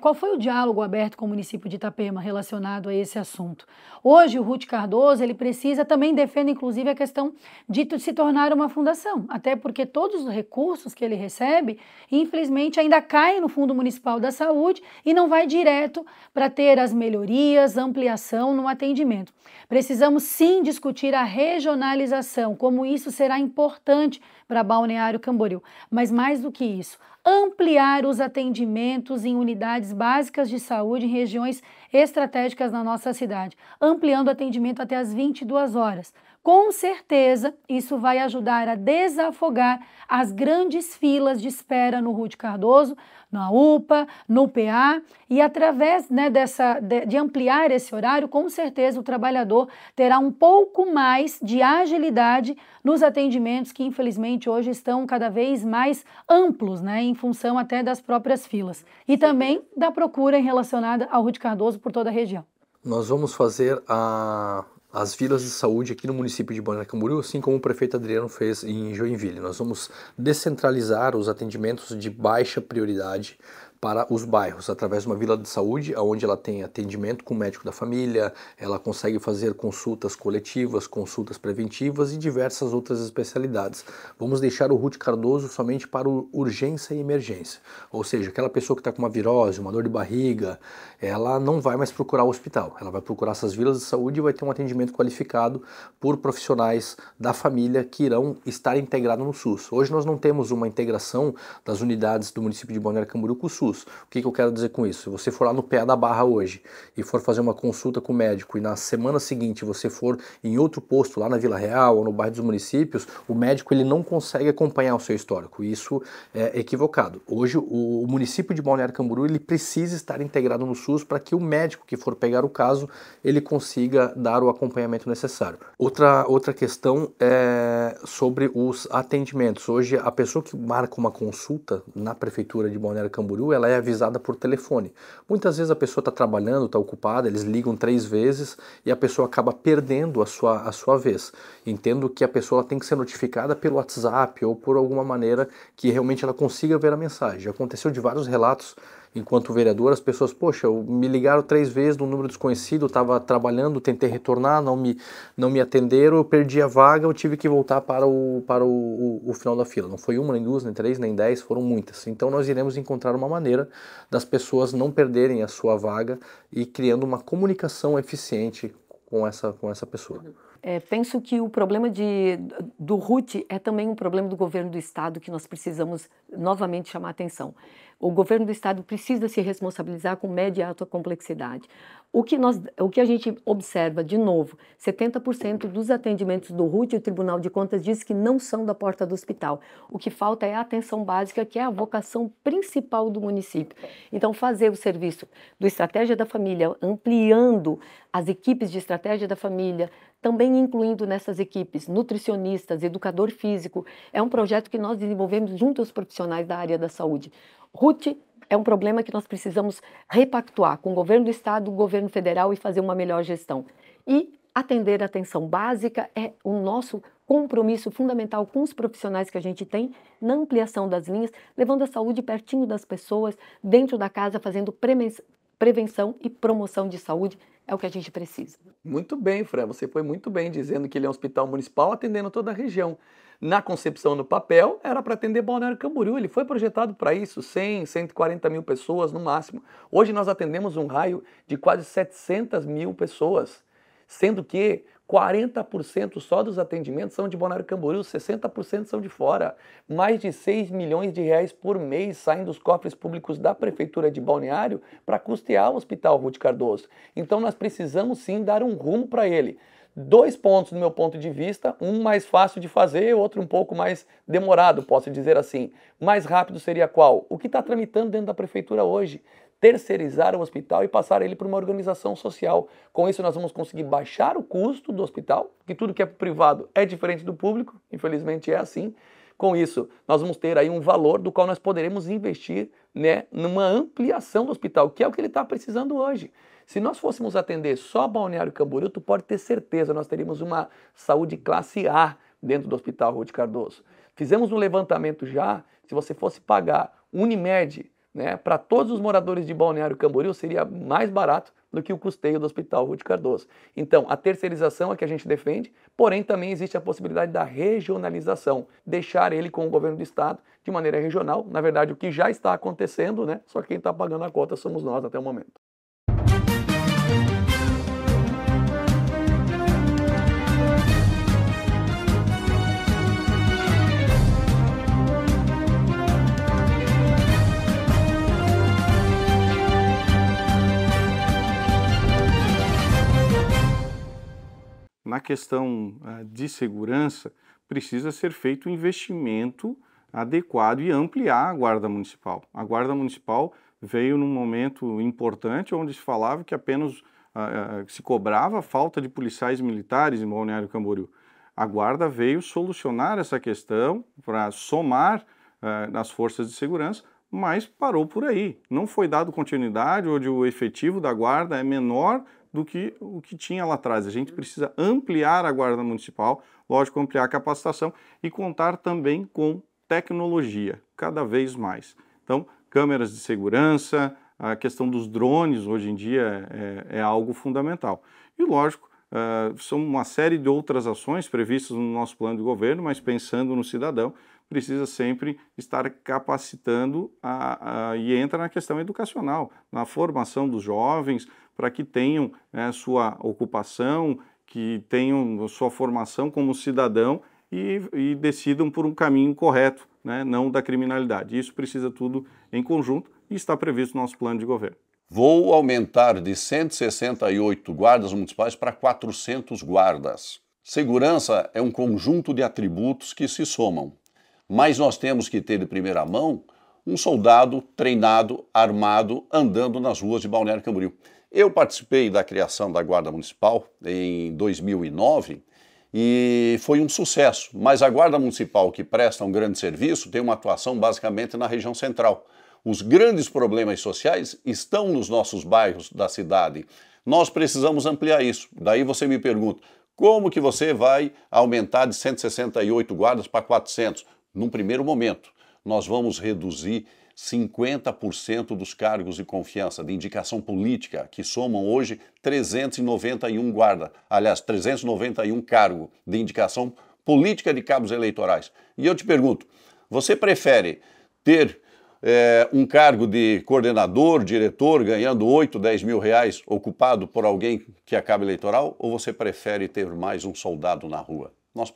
Qual foi o diálogo aberto com o município de Itapema relacionado a esse assunto? Hoje o Ruth Cardoso ele precisa, também defende inclusive a questão de se tornar uma fundação, até porque todos os recursos que ele recebe, infelizmente, ainda caem no Fundo Municipal da Saúde e não vai direto para ter as melhorias, ampliação no atendimento. Precisamos sim discutir a regionalização, como isso será importante para Balneário Camboriú, mas mais do que isso, ampliar os atendimentos em unidades básicas de saúde em regiões estratégicas na nossa cidade, ampliando o atendimento até as 22 horas. Com certeza, isso vai ajudar a desafogar as grandes filas de espera no Ruth Cardoso, na UPA, no PA, e através de ampliar esse horário, com certeza o trabalhador terá um pouco mais de agilidade nos atendimentos que infelizmente hoje estão cada vez mais amplos, em função até das próprias filas, e também da procura relacionada ao Ruth Cardoso por toda a região. Nós vamos fazer as vilas de saúde aqui no município de Balneário Camboriú, assim como o prefeito Adriano fez em Joinville. Nós vamos descentralizar os atendimentos de baixa prioridade para os bairros, através de uma vila de saúde, onde ela tem atendimento com o médico da família, ela consegue fazer consultas coletivas, consultas preventivas e diversas outras especialidades. Vamos deixar o Ruth Cardoso somente para urgência e emergência, ou seja, aquela pessoa que está com uma virose, uma dor de barriga, ela não vai mais procurar o hospital, ela vai procurar essas vilas de saúde e vai ter um atendimento qualificado por profissionais da família que irão estar integrados no SUS. Hoje nós não temos uma integração das unidades do município de Balneário Camboriú com o SUS. O que eu quero dizer com isso? Se você for lá no pé da Barra hoje e for fazer uma consulta com o médico e na semana seguinte você for em outro posto lá na Vila Real ou no bairro dos municípios, o médico ele não consegue acompanhar o seu histórico. Isso é equivocado. Hoje o município de Balneário Camboriú ele precisa estar integrado no SUS para que o médico que for pegar o caso ele consiga dar o acompanhamento necessário. Outra questão é sobre os atendimentos. Hoje a pessoa que marca uma consulta na prefeitura de Balneário Camboriú ela é avisada por telefone. Muitas vezes a pessoa está trabalhando, está ocupada, eles ligam 3 vezes e a pessoa acaba perdendo a sua vez. Entendo que a pessoa tem que ser notificada pelo WhatsApp ou por alguma maneira que realmente ela consiga ver a mensagem. Já aconteceu de vários relatos enquanto vereador, as pessoas, poxa, me ligaram 3 vezes de um número desconhecido, eu estava trabalhando, tentei retornar, não me atenderam, eu perdi a vaga, eu tive que voltar para o final da fila. Não foi 1, nem 2, nem 3, nem 10, foram muitas. Então nós iremos encontrar uma maneira das pessoas não perderem a sua vaga e criando uma comunicação eficiente com essa pessoa. Penso que o problema do RUT é também um problema do governo do estado que nós precisamos novamente chamar a atenção. O governo do estado precisa se responsabilizar com média e alta complexidade. O que a gente observa, de novo, 70% dos atendimentos do RUT, o Tribunal de Contas diz que não são da porta do hospital. O que falta é a atenção básica, que é a vocação principal do município. Então, fazer o serviço do Estratégia da Família, ampliando as equipes de Estratégia da Família, também incluindo nessas equipes nutricionistas, educador físico, é um projeto que nós desenvolvemos junto aos profissionais da área da saúde. RUT é um problema que nós precisamos repactuar com o governo do estado, o governo federal e fazer uma melhor gestão. E atender a atenção básica é o nosso compromisso fundamental com os profissionais que a gente tem na ampliação das linhas, levando a saúde pertinho das pessoas, dentro da casa, fazendo prevenção e promoção de saúde. É o que a gente precisa. Muito bem, Fran, você foi muito bem dizendo que ele é um hospital municipal atendendo toda a região. Na concepção no papel, era para atender Balneário Camboriú, ele foi projetado para isso, 100, 140 mil pessoas no máximo. Hoje nós atendemos um raio de quase 700 mil pessoas, sendo que 40% só dos atendimentos são de Balneário Camboriú, 60% são de fora. Mais de 6 milhões de reais por mês saem dos cofres públicos da Prefeitura de Balneário para custear o Hospital Ruth Cardoso. Então nós precisamos sim dar um rumo para ele. 2 pontos do meu ponto de vista, um mais fácil de fazer, outro um pouco mais demorado, posso dizer assim. Mais rápido seria qual? O que está tramitando dentro da Prefeitura hoje? Terceirizar o hospital e passar ele para uma organização social. Com isso nós vamos conseguir baixar o custo do hospital, que tudo que é privado é diferente do público, infelizmente é assim. Com isso nós vamos ter aí um valor do qual nós poderemos investir, né, numa ampliação do hospital, que é o que ele está precisando hoje. Se nós fôssemos atender só Balneário Camboriú, tu pode ter certeza, nós teríamos uma saúde classe A dentro do Hospital Ruth Cardoso. Fizemos um levantamento já, se você fosse pagar Unimed, né, para todos os moradores de Balneário Camboriú, seria mais barato do que o custeio do Hospital Ruth Cardoso. Então, a terceirização é que a gente defende, porém também existe a possibilidade da regionalização, deixar ele com o governo do estado de maneira regional, na verdade o que já está acontecendo, né, só quem está pagando a conta somos nós até o momento. Na questão de segurança, precisa ser feito um investimento adequado e ampliar a Guarda Municipal. A Guarda Municipal veio num momento importante onde se falava que apenas se cobrava a falta de policiais militares em Balneário Camboriú. A Guarda veio solucionar essa questão para somar nas forças de segurança, mas parou por aí. Não foi dado continuidade, onde o efetivo da Guarda é menor do que o que tinha lá atrás. A gente precisa ampliar a Guarda Municipal, lógico, ampliar a capacitação e contar também com tecnologia, cada vez mais. Então, câmeras de segurança, a questão dos drones hoje em dia é algo fundamental. E lógico, são uma série de outras ações previstas no nosso plano de governo, mas pensando no cidadão, precisa sempre estar capacitando e entra na questão educacional, na formação dos jovens, para que tenham sua ocupação, que tenham sua formação como cidadão e decidam por um caminho correto, né, não da criminalidade. Isso precisa tudo em conjunto e está previsto no nosso plano de governo. Vou aumentar de 168 guardas municipais para 400 guardas. Segurança é um conjunto de atributos que se somam, mas nós temos que ter de primeira mão um soldado treinado, armado, andando nas ruas de Balneário Camboriú. Eu participei da criação da Guarda Municipal em 2009 e foi um sucesso, mas a Guarda Municipal, que presta um grande serviço, tem uma atuação basicamente na região central. Os grandes problemas sociais estão nos nossos bairros da cidade. Nós precisamos ampliar isso. Daí você me pergunta, como que você vai aumentar de 168 guardas para 400? Num primeiro momento, nós vamos reduzir 50% dos cargos de confiança, de indicação política, que somam hoje 391 guardas, aliás, 391 cargos de indicação política de cabos eleitorais. E eu te pergunto, você prefere ter um cargo de coordenador, diretor, ganhando 8, 10 mil reais, ocupado por alguém que é cabo eleitoral, ou você prefere ter mais um soldado na rua? Nós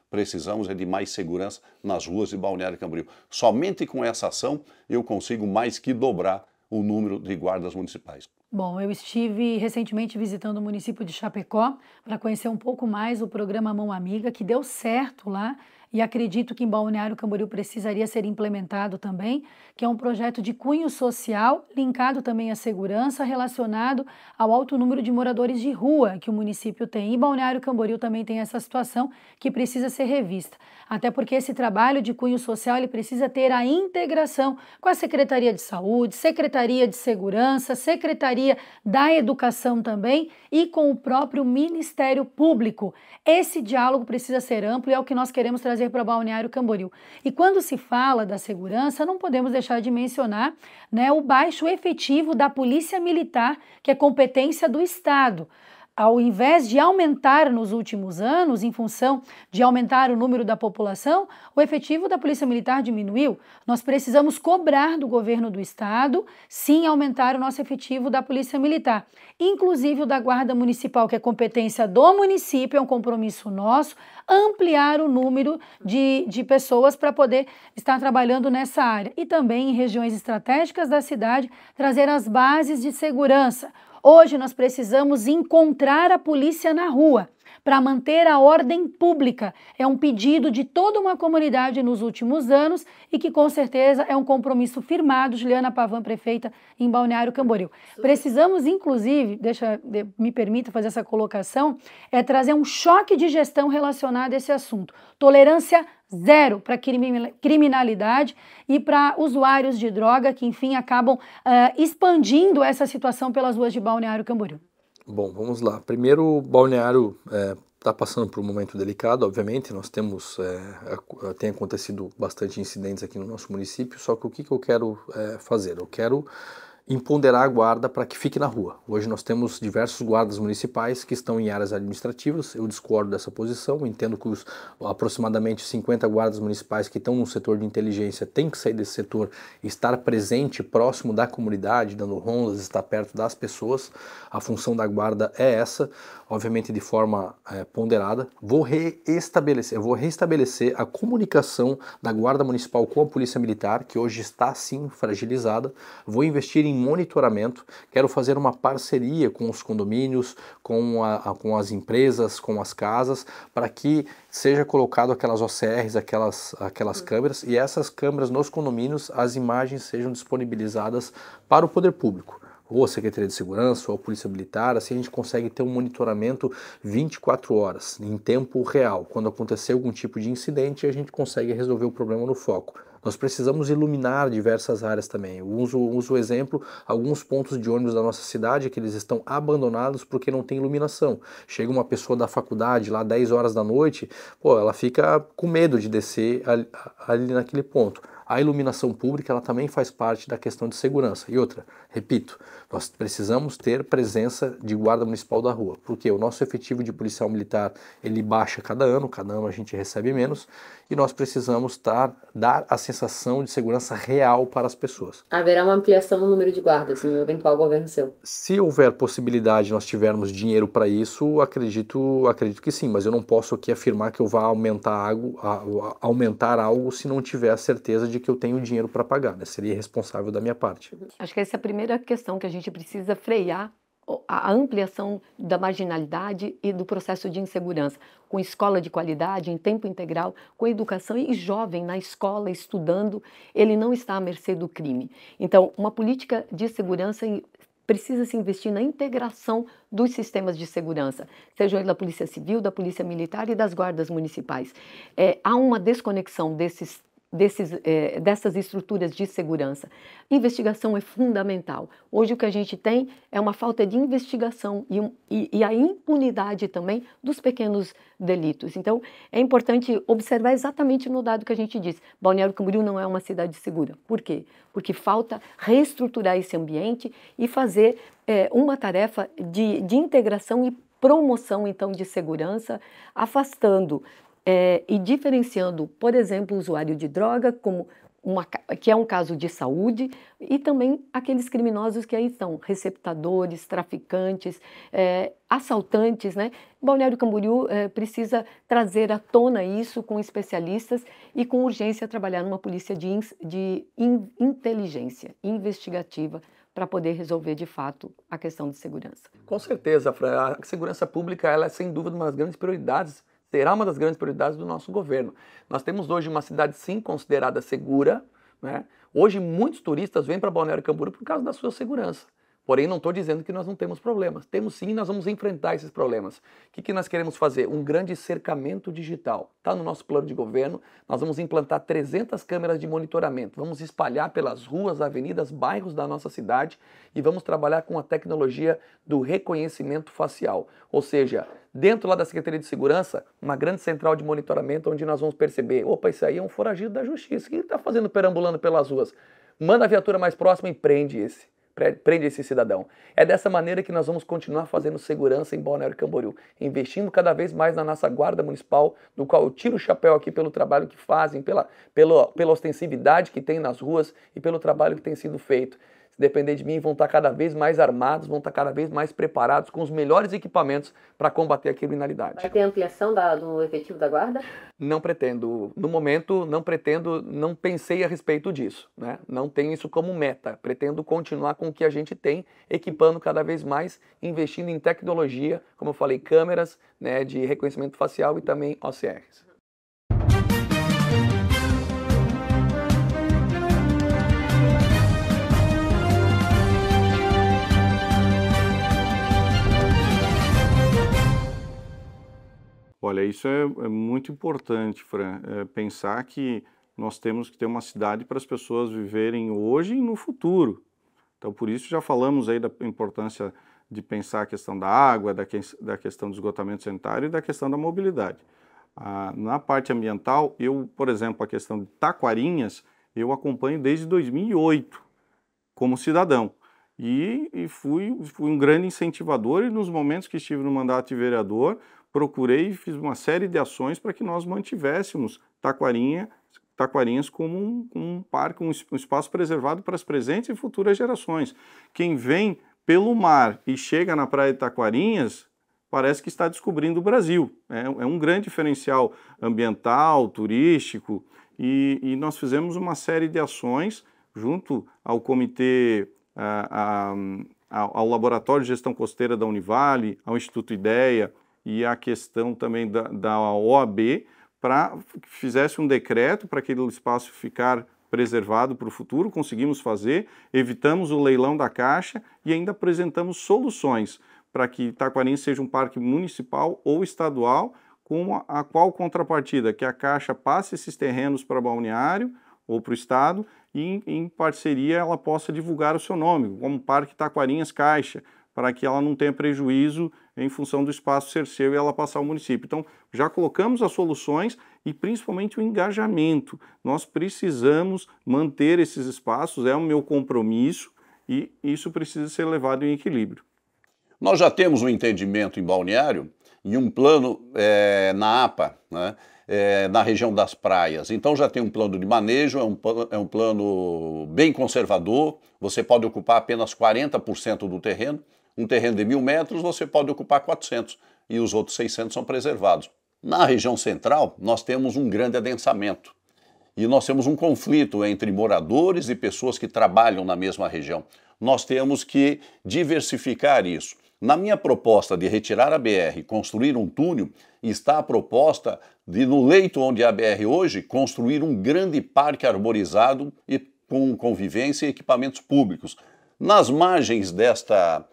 precisamos de mais segurança nas ruas de Balneário Camboriú. Somente com essa ação eu consigo mais que dobrar o número de guardas municipais. Bom, eu estive recentemente visitando o município de Chapecó para conhecer um pouco mais o programa Mão Amiga, que deu certo lá. E acredito que em Balneário Camboriú precisaria ser implementado também, que é um projeto de cunho social, linkado também à segurança, relacionado ao alto número de moradores de rua que o município tem. E Balneário Camboriú também tem essa situação que precisa ser revista. Até porque esse trabalho de cunho social ele precisa ter a integração com a Secretaria de Saúde, Secretaria de Segurança, Secretaria da Educação também e com o próprio Ministério Público. Esse diálogo precisa ser amplo e é o que nós queremos trazer para Balneário Camboriú. E quando se fala da segurança, não podemos deixar de mencionar, né, o baixo efetivo da Polícia Militar, que é competência do Estado. Ao invés de aumentar nos últimos anos, em função de aumentar o número da população, o efetivo da Polícia Militar diminuiu. Nós precisamos cobrar do governo do Estado, sim, aumentar o nosso efetivo da Polícia Militar. Inclusive o da Guarda Municipal, que é competência do município, é um compromisso nosso, ampliar o número de pessoas para poder estar trabalhando nessa área. E também em regiões estratégicas da cidade, trazer as bases de segurança. Hoje nós precisamos encontrar a polícia na rua para manter a ordem pública. É um pedido de toda uma comunidade nos últimos anos e que com certeza é um compromisso firmado, Juliana Pavan, prefeita em Balneário Camboriú. Precisamos, inclusive, me permita fazer essa colocação, trazer um choque de gestão relacionado a esse assunto. Tolerância zero para criminalidade e para usuários de droga que, enfim, acabam expandindo essa situação pelas ruas de Balneário Camboriú. Bom, vamos lá. Primeiro, Balneário está passando por um momento delicado, obviamente. Nós temos, tem acontecido bastante incidentes aqui no nosso município, só que o que eu quero fazer? Eu quero empoderar a guarda para que fique na rua. Hoje nós temos diversos guardas municipais que estão em áreas administrativas, eu discordo dessa posição, entendo que os aproximadamente 50 guardas municipais que estão no setor de inteligência têm que sair desse setor e estar presente, próximo da comunidade, dando rondas, estar perto das pessoas. A função da guarda é essa, obviamente de forma ponderada. Vou restabelecer a comunicação da Guarda Municipal com a Polícia Militar, que hoje está sim fragilizada. Vou investir em monitoramento, quero fazer uma parceria com os condomínios, com as empresas, com as casas, para que seja colocado aquelas OCRs, aquelas câmeras, e essas câmeras nos condomínios, as imagens sejam disponibilizadas para o poder público, ou a Secretaria de Segurança, ou a Polícia Militar. Assim a gente consegue ter um monitoramento 24 horas, em tempo real. Quando acontecer algum tipo de incidente, a gente consegue resolver o problema no foco. Nós precisamos iluminar diversas áreas também. Eu uso o exemplo, alguns pontos de ônibus da nossa cidade que eles estão abandonados porque não tem iluminação. Chega uma pessoa da faculdade lá 10 horas da noite, ela fica com medo de descer ali naquele ponto. A iluminação pública ela também faz parte da questão de segurança. E outra, repito, nós precisamos ter presença de guarda municipal da rua, porque o nosso efetivo de policial militar ele baixa cada ano a gente recebe menos, e nós precisamos dar a sensação de segurança real para as pessoas. Haverá uma ampliação no número de guardas em um eventual governo seu? Se houver possibilidade, nós tivermos dinheiro para isso, acredito que sim, mas eu não posso aqui afirmar que eu vá aumentar algo se não tiver a certeza de que eu tenho dinheiro para pagar, né? Seria irresponsável da minha parte. Acho que essa é a primeira questão que a gente precisa frear, a ampliação da marginalidade e do processo de insegurança, com escola de qualidade, em tempo integral, com educação e jovem na escola, estudando, ele não está à mercê do crime. Então, uma política de segurança precisa se investir na integração dos sistemas de segurança, seja ele da Polícia Civil, da Polícia Militar e das guardas municipais. Há uma desconexão dessas estruturas de segurança. Investigação é fundamental. Hoje o que a gente tem é uma falta de investigação e a impunidade também dos pequenos delitos. Então, é importante observar exatamente no dado que a gente disse. Balneário Camboriú não é uma cidade segura. Por quê? Porque falta reestruturar esse ambiente e fazer uma tarefa de integração e promoção, então, de segurança, afastando e diferenciando, por exemplo, o usuário de droga, que é um caso de saúde, e também aqueles criminosos que aí estão, receptadores, traficantes, assaltantes, né? Balneário Camboriú precisa trazer à tona isso com especialistas e com urgência trabalhar numa polícia de inteligência investigativa para poder resolver de fato a questão de segurança. Com certeza, Fran, a segurança pública ela é sem dúvida uma das grandes prioridades. Será uma das grandes prioridades do nosso governo. Nós temos hoje uma cidade, sim, considerada segura, né? Hoje, muitos turistas vêm para Balneário Camboriú por causa da sua segurança. Porém, não estou dizendo que nós não temos problemas. Temos sim, e nós vamos enfrentar esses problemas. O que nós queremos fazer? Um grande cercamento digital. Está no nosso plano de governo. Nós vamos implantar 300 câmeras de monitoramento. Vamos espalhar pelas ruas, avenidas, bairros da nossa cidade e vamos trabalhar com a tecnologia do reconhecimento facial. Ou seja, dentro lá da Secretaria de Segurança, uma grande central de monitoramento onde nós vamos perceber, opa, isso aí é um foragido da justiça, o que ele está fazendo perambulando pelas ruas? Manda a viatura mais próxima e prende esse cidadão. É dessa maneira que nós vamos continuar fazendo segurança em Balneário Camboriú, investindo cada vez mais na nossa guarda municipal, do qual eu tiro o chapéu aqui pelo trabalho que fazem, pela ostensividade que tem nas ruas e pelo trabalho que tem sido feito. Se depender de mim, vão estar cada vez mais armados, vão estar cada vez mais preparados com os melhores equipamentos para combater a criminalidade. Vai ter ampliação do efetivo da guarda? Não pretendo. No momento, não pretendo, não pensei a respeito disso, né? Não tenho isso como meta. Pretendo continuar com o que a gente tem, equipando cada vez mais, investindo em tecnologia, como eu falei, câmeras, né, de reconhecimento facial e também OCRs. Olha, isso é muito importante, Fran, pensar que nós temos que ter uma cidade para as pessoas viverem hoje e no futuro. Então, por isso já falamos aí da importância de pensar a questão da água, da questão do esgotamento sanitário e da questão da mobilidade. Na parte ambiental, por exemplo, a questão de Taquarinhas, eu acompanho desde 2008 como cidadão. E fui um grande incentivador e nos momentos que estive no mandato de vereador, procurei e fiz uma série de ações para que nós mantivéssemos Taquarinhas como um parque, um espaço preservado para as presentes e futuras gerações. Quem vem pelo mar e chega na praia de Taquarinhas, parece que está descobrindo o Brasil. É um grande diferencial ambiental, turístico, e nós fizemos uma série de ações junto ao comitê, ao Laboratório de Gestão Costeira da Univale, ao Instituto IDEA, e a questão também da OAB, para que fizesse um decreto para aquele espaço ficar preservado para o futuro. Conseguimos fazer, evitamos o leilão da Caixa e ainda apresentamos soluções para que Taquarinhas seja um parque municipal ou estadual, com a qual contrapartida que a Caixa passe esses terrenos para Balneário ou para o Estado e em parceria ela possa divulgar o seu nome, como Parque Taquarinhas Caixa, para que ela não tenha prejuízo em função do espaço ser seu e ela passar ao município. Então, já colocamos as soluções e principalmente o engajamento. Nós precisamos manter esses espaços, é o meu compromisso e isso precisa ser levado em equilíbrio. Nós já temos um entendimento em Balneário e um plano na APA, né? Na região das praias. Então já tem um plano de manejo, é um plano bem conservador, você pode ocupar apenas 40% do terreno, um terreno de 1.000 metros você pode ocupar 400 e os outros 600 são preservados. Na região central nós temos um grande adensamento e nós temos um conflito entre moradores e pessoas que trabalham na mesma região. Nós temos que diversificar isso. Na minha proposta de retirar a BR, construir um túnel, está a proposta de, no leito onde há a BR hoje, construir um grande parque arborizado e com convivência e equipamentos públicos. Nas margens desta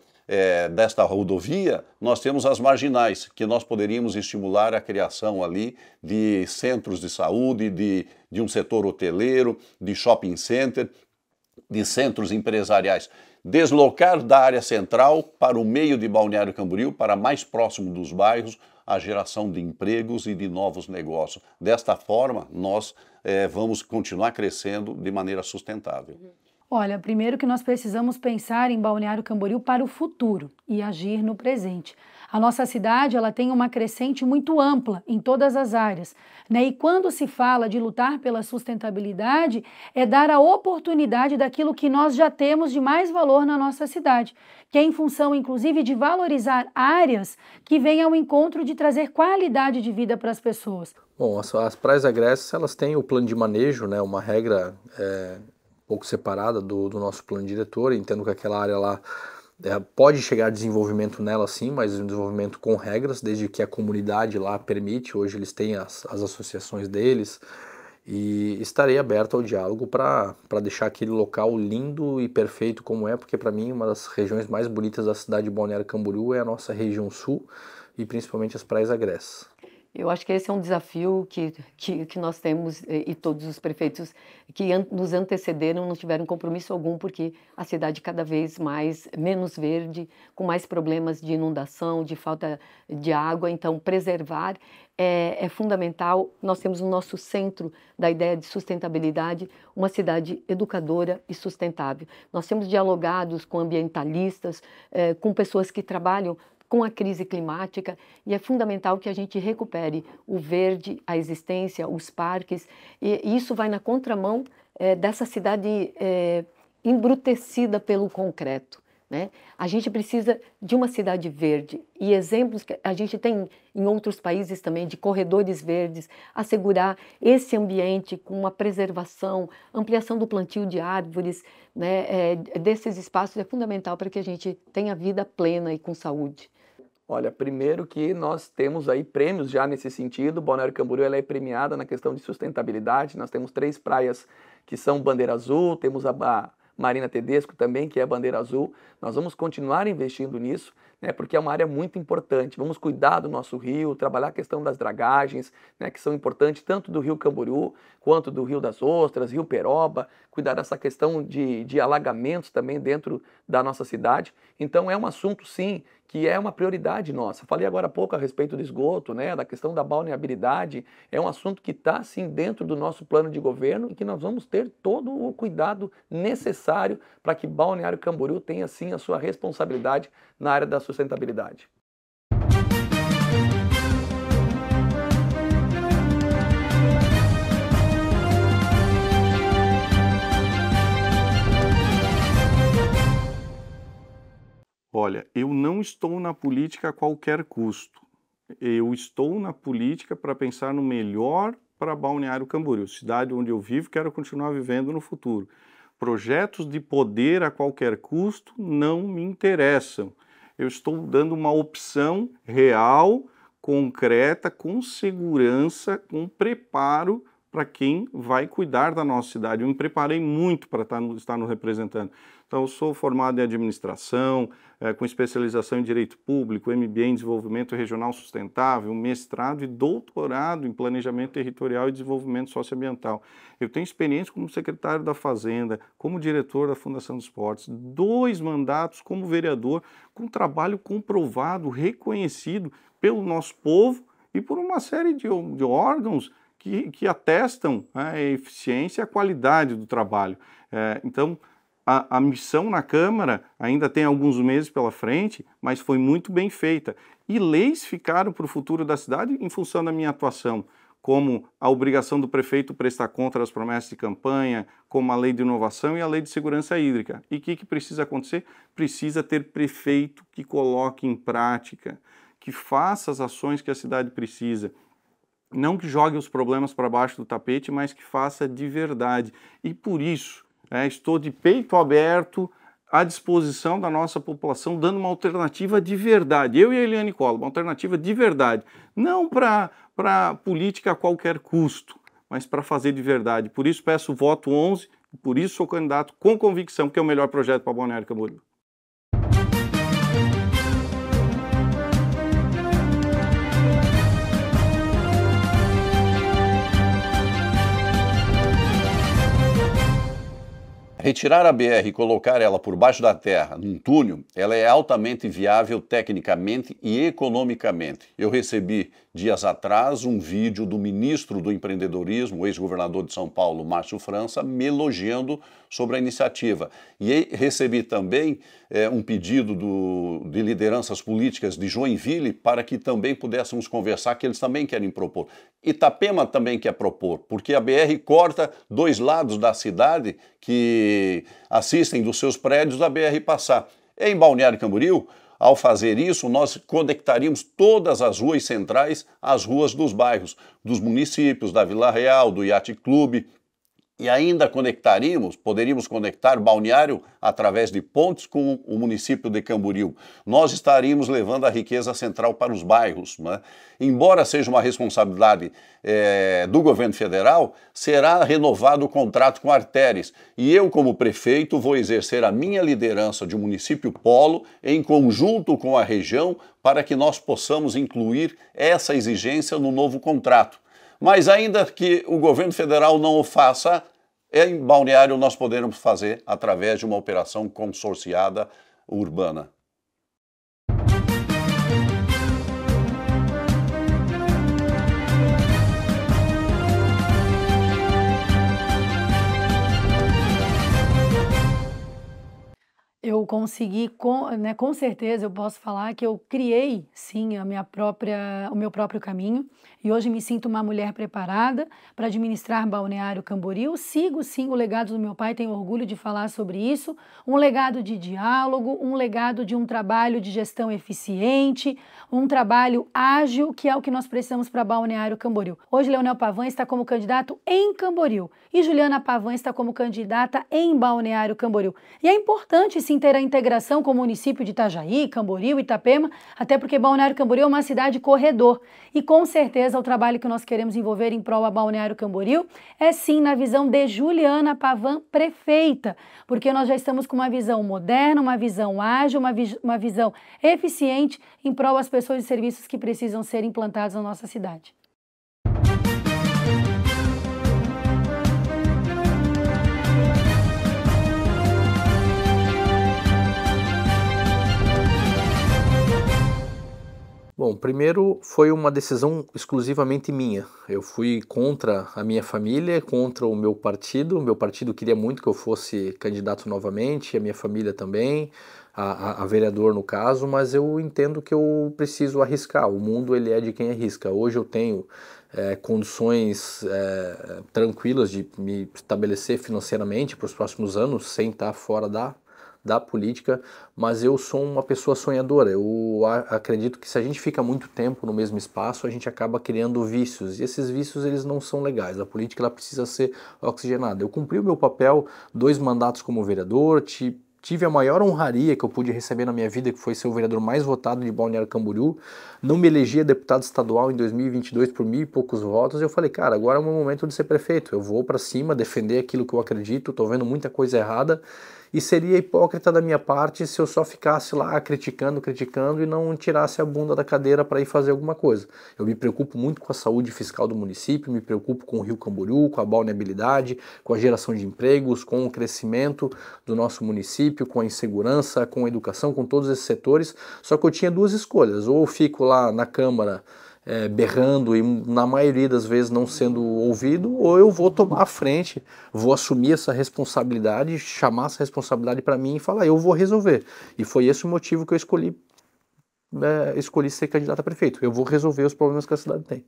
rodovia, nós temos as marginais, que nós poderíamos estimular a criação ali de centros de saúde, de um setor hoteleiro, de shopping center, de centros empresariais. Deslocar da área central para o meio de Balneário Camboriú, para mais próximo dos bairros, a geração de empregos e de novos negócios. Desta forma, nós vamos continuar crescendo de maneira sustentável. Olha, primeiro que nós precisamos pensar em Balneário Camboriú para o futuro e agir no presente. A nossa cidade ela tem uma crescente muito ampla em todas as áreas, né? E quando se fala de lutar pela sustentabilidade, é dar a oportunidade daquilo que nós já temos de mais valor na nossa cidade, que é em função, inclusive, de valorizar áreas que venham ao encontro de trazer qualidade de vida para as pessoas. Bom, as praias agressas, elas têm o plano de manejo, né? Uma regra pouco separada do nosso plano diretor. Entendo que aquela área lá pode chegar a desenvolvimento nela sim, mas um desenvolvimento com regras, desde que a comunidade lá permite. Hoje eles têm as associações deles e estarei aberto ao diálogo para deixar aquele local lindo e perfeito como é, porque para mim uma das regiões mais bonitas da cidade de Balneário Camboriú é a nossa região sul e principalmente as praias agressas. Eu acho que esse é um desafio que nós temos e todos os prefeitos que nos antecederam não tiveram compromisso algum, porque a cidade cada vez menos verde, com mais problemas de inundação, de falta de água. Então, preservar é fundamental. Nós temos no nosso centro da ideia de sustentabilidade uma cidade educadora e sustentável. Nós temos dialogados com ambientalistas, com pessoas que trabalham com a crise climática, e é fundamental que a gente recupere o verde, a existência, os parques, e isso vai na contramão dessa cidade embrutecida pelo concreto, né? A gente precisa de uma cidade verde, e exemplos que a gente tem em outros países também, de corredores verdes, assegurar esse ambiente com uma preservação, ampliação do plantio de árvores, né, desses espaços é fundamental para que a gente tenha vida plena e com saúde. Olha, primeiro que nós temos aí prêmios já nesse sentido. Balneário Camboriú ela é premiada na questão de sustentabilidade. Nós temos 3 praias que são bandeira azul, temos a Marina Tedesco também, que é bandeira azul. Nós vamos continuar investindo nisso, né, porque é uma área muito importante. Vamos cuidar do nosso rio, trabalhar a questão das dragagens, né, que são importantes tanto do rio Camboriú quanto do rio das Ostras, rio Peroba, cuidar dessa questão de alagamentos também dentro da nossa cidade. Então é um assunto, sim, que é uma prioridade nossa. Falei agora há pouco a respeito do esgoto, né, da questão da balneabilidade. É um assunto que está, sim, dentro do nosso plano de governo e que nós vamos ter todo o cuidado necessário para que Balneário Camboriú tenha, sim, a sua responsabilidade na área da sustentabilidade. Olha, eu não estou na política a qualquer custo. Eu estou na política para pensar no melhor para Balneário Camboriú, cidade onde eu vivo, quero continuar vivendo no futuro. Projetos de poder a qualquer custo não me interessam. Eu estou dando uma opção real, concreta, com segurança, com preparo para quem vai cuidar da nossa cidade. Eu me preparei muito para estar nos representando. Então, eu sou formado em administração, com especialização em direito público, MBA em desenvolvimento regional sustentável, mestrado e doutorado em planejamento territorial e desenvolvimento socioambiental. Eu tenho experiência como secretário da Fazenda, como diretor da Fundação dos Esportes, 2 mandatos como vereador, com trabalho comprovado, reconhecido pelo nosso povo e por uma série de órgãos que atestam a eficiência e a qualidade do trabalho. Então, a missão na Câmara ainda tem alguns meses pela frente, mas foi muito bem feita. E leis ficaram para o futuro da cidade em função da minha atuação, como a obrigação do prefeito prestar conta das promessas de campanha, como a lei de inovação e a lei de segurança hídrica. E o que precisa acontecer? Precisa ter prefeito que coloque em prática, que faça as ações que a cidade precisa. Não que jogue os problemas para baixo do tapete, mas que faça de verdade. E por isso, estou de peito aberto à disposição da nossa população, dando uma alternativa de verdade. Eu e a Eliane Collor, uma alternativa de verdade. Não para política a qualquer custo, mas para fazer de verdade. Por isso peço o voto 11, por isso sou candidato com convicção que é o melhor projeto para Balneário Camboriú. Retirar a BR e colocar ela por baixo da terra, num túnel, ela é altamente viável tecnicamente e economicamente. Eu recebi dias atrás um vídeo do ministro do empreendedorismo, o ex-governador de São Paulo, Márcio França, me elogiando sobre a iniciativa. E recebi também um pedido de lideranças políticas de Joinville para que também pudéssemos conversar, que eles também querem propor. Itapema também quer propor, porque a BR corta 2 lados da cidade que assistem dos seus prédios a BR passar. Em Balneário Camboriú, ao fazer isso, nós conectaríamos todas as ruas centrais às ruas dos bairros, dos municípios, da Vila Real, do Yacht Clube, e ainda poderíamos conectar Balneário através de pontes com o município de Camboriú. Nós estaríamos levando a riqueza central para os bairros, né? Embora seja uma responsabilidade do governo federal, será renovado o contrato com a Arteres. E eu, como prefeito, vou exercer a minha liderança de um município polo em conjunto com a região para que nós possamos incluir essa exigência no novo contrato. Mas ainda que o governo federal não o faça, em Balneário nós poderemos fazer através de uma operação consorciada urbana. Eu consegui, com certeza, eu posso falar que eu criei, sim, o meu próprio caminho e hoje me sinto uma mulher preparada para administrar Balneário Camboriú. Sigo, sim, o legado do meu pai, tenho orgulho de falar sobre isso, um legado de diálogo, um legado de um trabalho de gestão eficiente, um trabalho ágil, que é o que nós precisamos para Balneário Camboriú. Hoje, Leonel Pavan está como candidato em Camboriú e Juliana Pavan está como candidata em Balneário Camboriú. E é importante, sim, ter a integração com o município de Itajaí, Camboriú, Itapema, até porque Balneário Camboriú é uma cidade corredor. E com certeza o trabalho que nós queremos envolver em prol a Balneário Camboriú é sim na visão de Juliana Pavan, prefeita, porque nós já estamos com uma visão moderna, uma visão ágil, uma visão eficiente em prol às pessoas e serviços que precisam ser implantados na nossa cidade. Bom, primeiro foi uma decisão exclusivamente minha. Eu fui contra a minha família, contra o meu partido. O meu partido queria muito que eu fosse candidato novamente, a minha família também, a vereador no caso, mas eu entendo que eu preciso arriscar. O mundo ele é de quem arrisca. Hoje eu tenho condições tranquilas de me estabelecer financeiramente para os próximos anos, sem estar fora da política, mas eu sou uma pessoa sonhadora. Eu acredito que se a gente fica muito tempo no mesmo espaço, a gente acaba criando vícios, e esses vícios eles não são legais. A política ela precisa ser oxigenada. Eu cumpri o meu papel, 2 mandatos como vereador, tive a maior honraria que eu pude receber na minha vida, que foi ser o vereador mais votado de Balneário Camboriú. não me elegia deputado estadual em 2022 por 1.000 e poucos votos, eu falei, cara, agora é o meu momento de ser prefeito, eu vou para cima, defender aquilo que eu acredito, estou vendo muita coisa errada, e seria hipócrita da minha parte se eu só ficasse lá criticando e não tirasse a bunda da cadeira para ir fazer alguma coisa. Eu me preocupo muito com a saúde fiscal do município, me preocupo com o Rio Camboriú, com a balneabilidade, com a geração de empregos, com o crescimento do nosso município, com a insegurança, com a educação, com todos esses setores, só que eu tinha duas escolhas, ou eu fico lá na Câmara berrando e na maioria das vezes não sendo ouvido, ou eu vou tomar a frente, vou assumir essa responsabilidade, chamar essa responsabilidade para mim e falar, eu vou resolver. E foi esse o motivo que eu escolhi ser candidato a prefeito. Eu vou resolver os problemas que a cidade tem.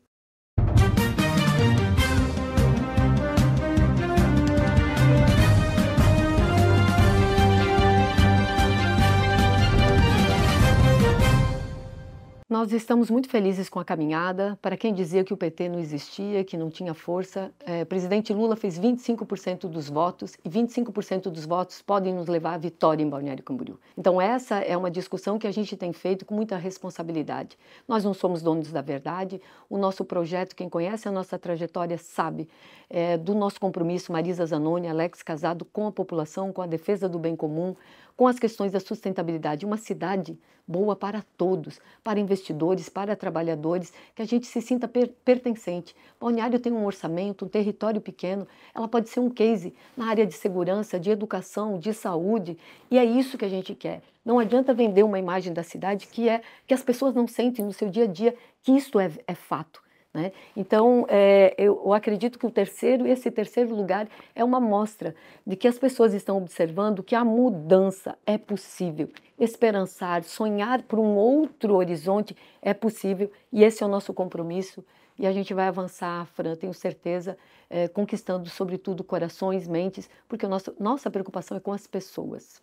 Nós estamos muito felizes com a caminhada. Para quem dizia que o PT não existia, que não tinha força, o presidente Lula fez 25% dos votos e 25% dos votos podem nos levar à vitória em Balneário Camboriú. Então essa é uma discussão que a gente tem feito com muita responsabilidade. Nós não somos donos da verdade. O nosso projeto, quem conhece a nossa trajetória sabe do nosso compromisso, Marisa Zanoni, Alex Casado, com a população, com a defesa do bem comum, com as questões da sustentabilidade. Uma cidade boa para todos, para investidores, para trabalhadores, que a gente se sinta pertencente. Balneário tem um orçamento, um território pequeno, ela pode ser um case na área de segurança, de educação, de saúde, e é isso que a gente quer. Não adianta vender uma imagem da cidade que as pessoas não sentem no seu dia a dia que isto é fato. Né? Então, eu acredito que esse terceiro lugar é uma mostra de que as pessoas estão observando que a mudança é possível. Esperançar, sonhar por um outro horizonte é possível e esse é o nosso compromisso e a gente vai avançar, Fran, tenho certeza, conquistando sobretudo corações, mentes, porque a nossa preocupação é com as pessoas.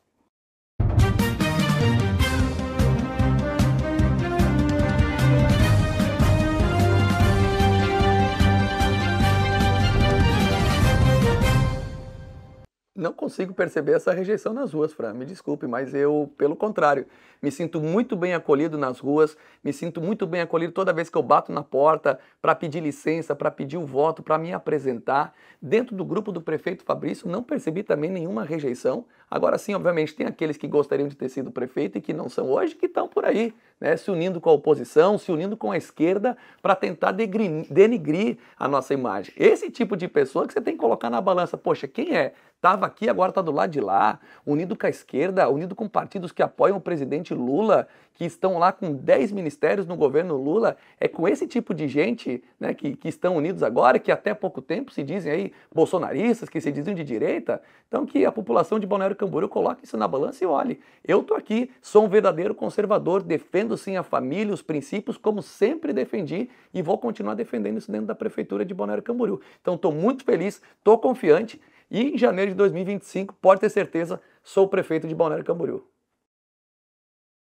Não consigo perceber essa rejeição nas ruas, Fran, me desculpe, mas eu, pelo contrário, me sinto muito bem acolhido nas ruas, me sinto muito bem acolhido toda vez que eu bato na porta para pedir licença, para pedir o voto, para me apresentar. Dentro do grupo do prefeito Fabrício, não percebi também nenhuma rejeição. Agora sim, obviamente, tem aqueles que gostariam de ter sido prefeito e que não são hoje, que estão por aí, né, se unindo com a oposição, se unindo com a esquerda para tentar denigrir a nossa imagem. Esse tipo de pessoa que você tem que colocar na balança. Poxa, quem é? Estava aqui, agora está do lado de lá, unido com a esquerda, unido com partidos que apoiam o presidente Lula, que estão lá com 10 ministérios no governo Lula. É com esse tipo de gente, né, que estão unidos agora, que até pouco tempo se dizem aí bolsonaristas, que se dizem de direita. Então que a população de Balneário Camboriú coloque isso na balança e olhe. Eu estou aqui, sou um verdadeiro conservador, defendo sim a família, os princípios, como sempre defendi e vou continuar defendendo isso dentro da prefeitura de Balneário Camboriú. Então estou muito feliz, estou confiante. E em janeiro de 2025, pode ter certeza, sou o prefeito de Balneário Camboriú.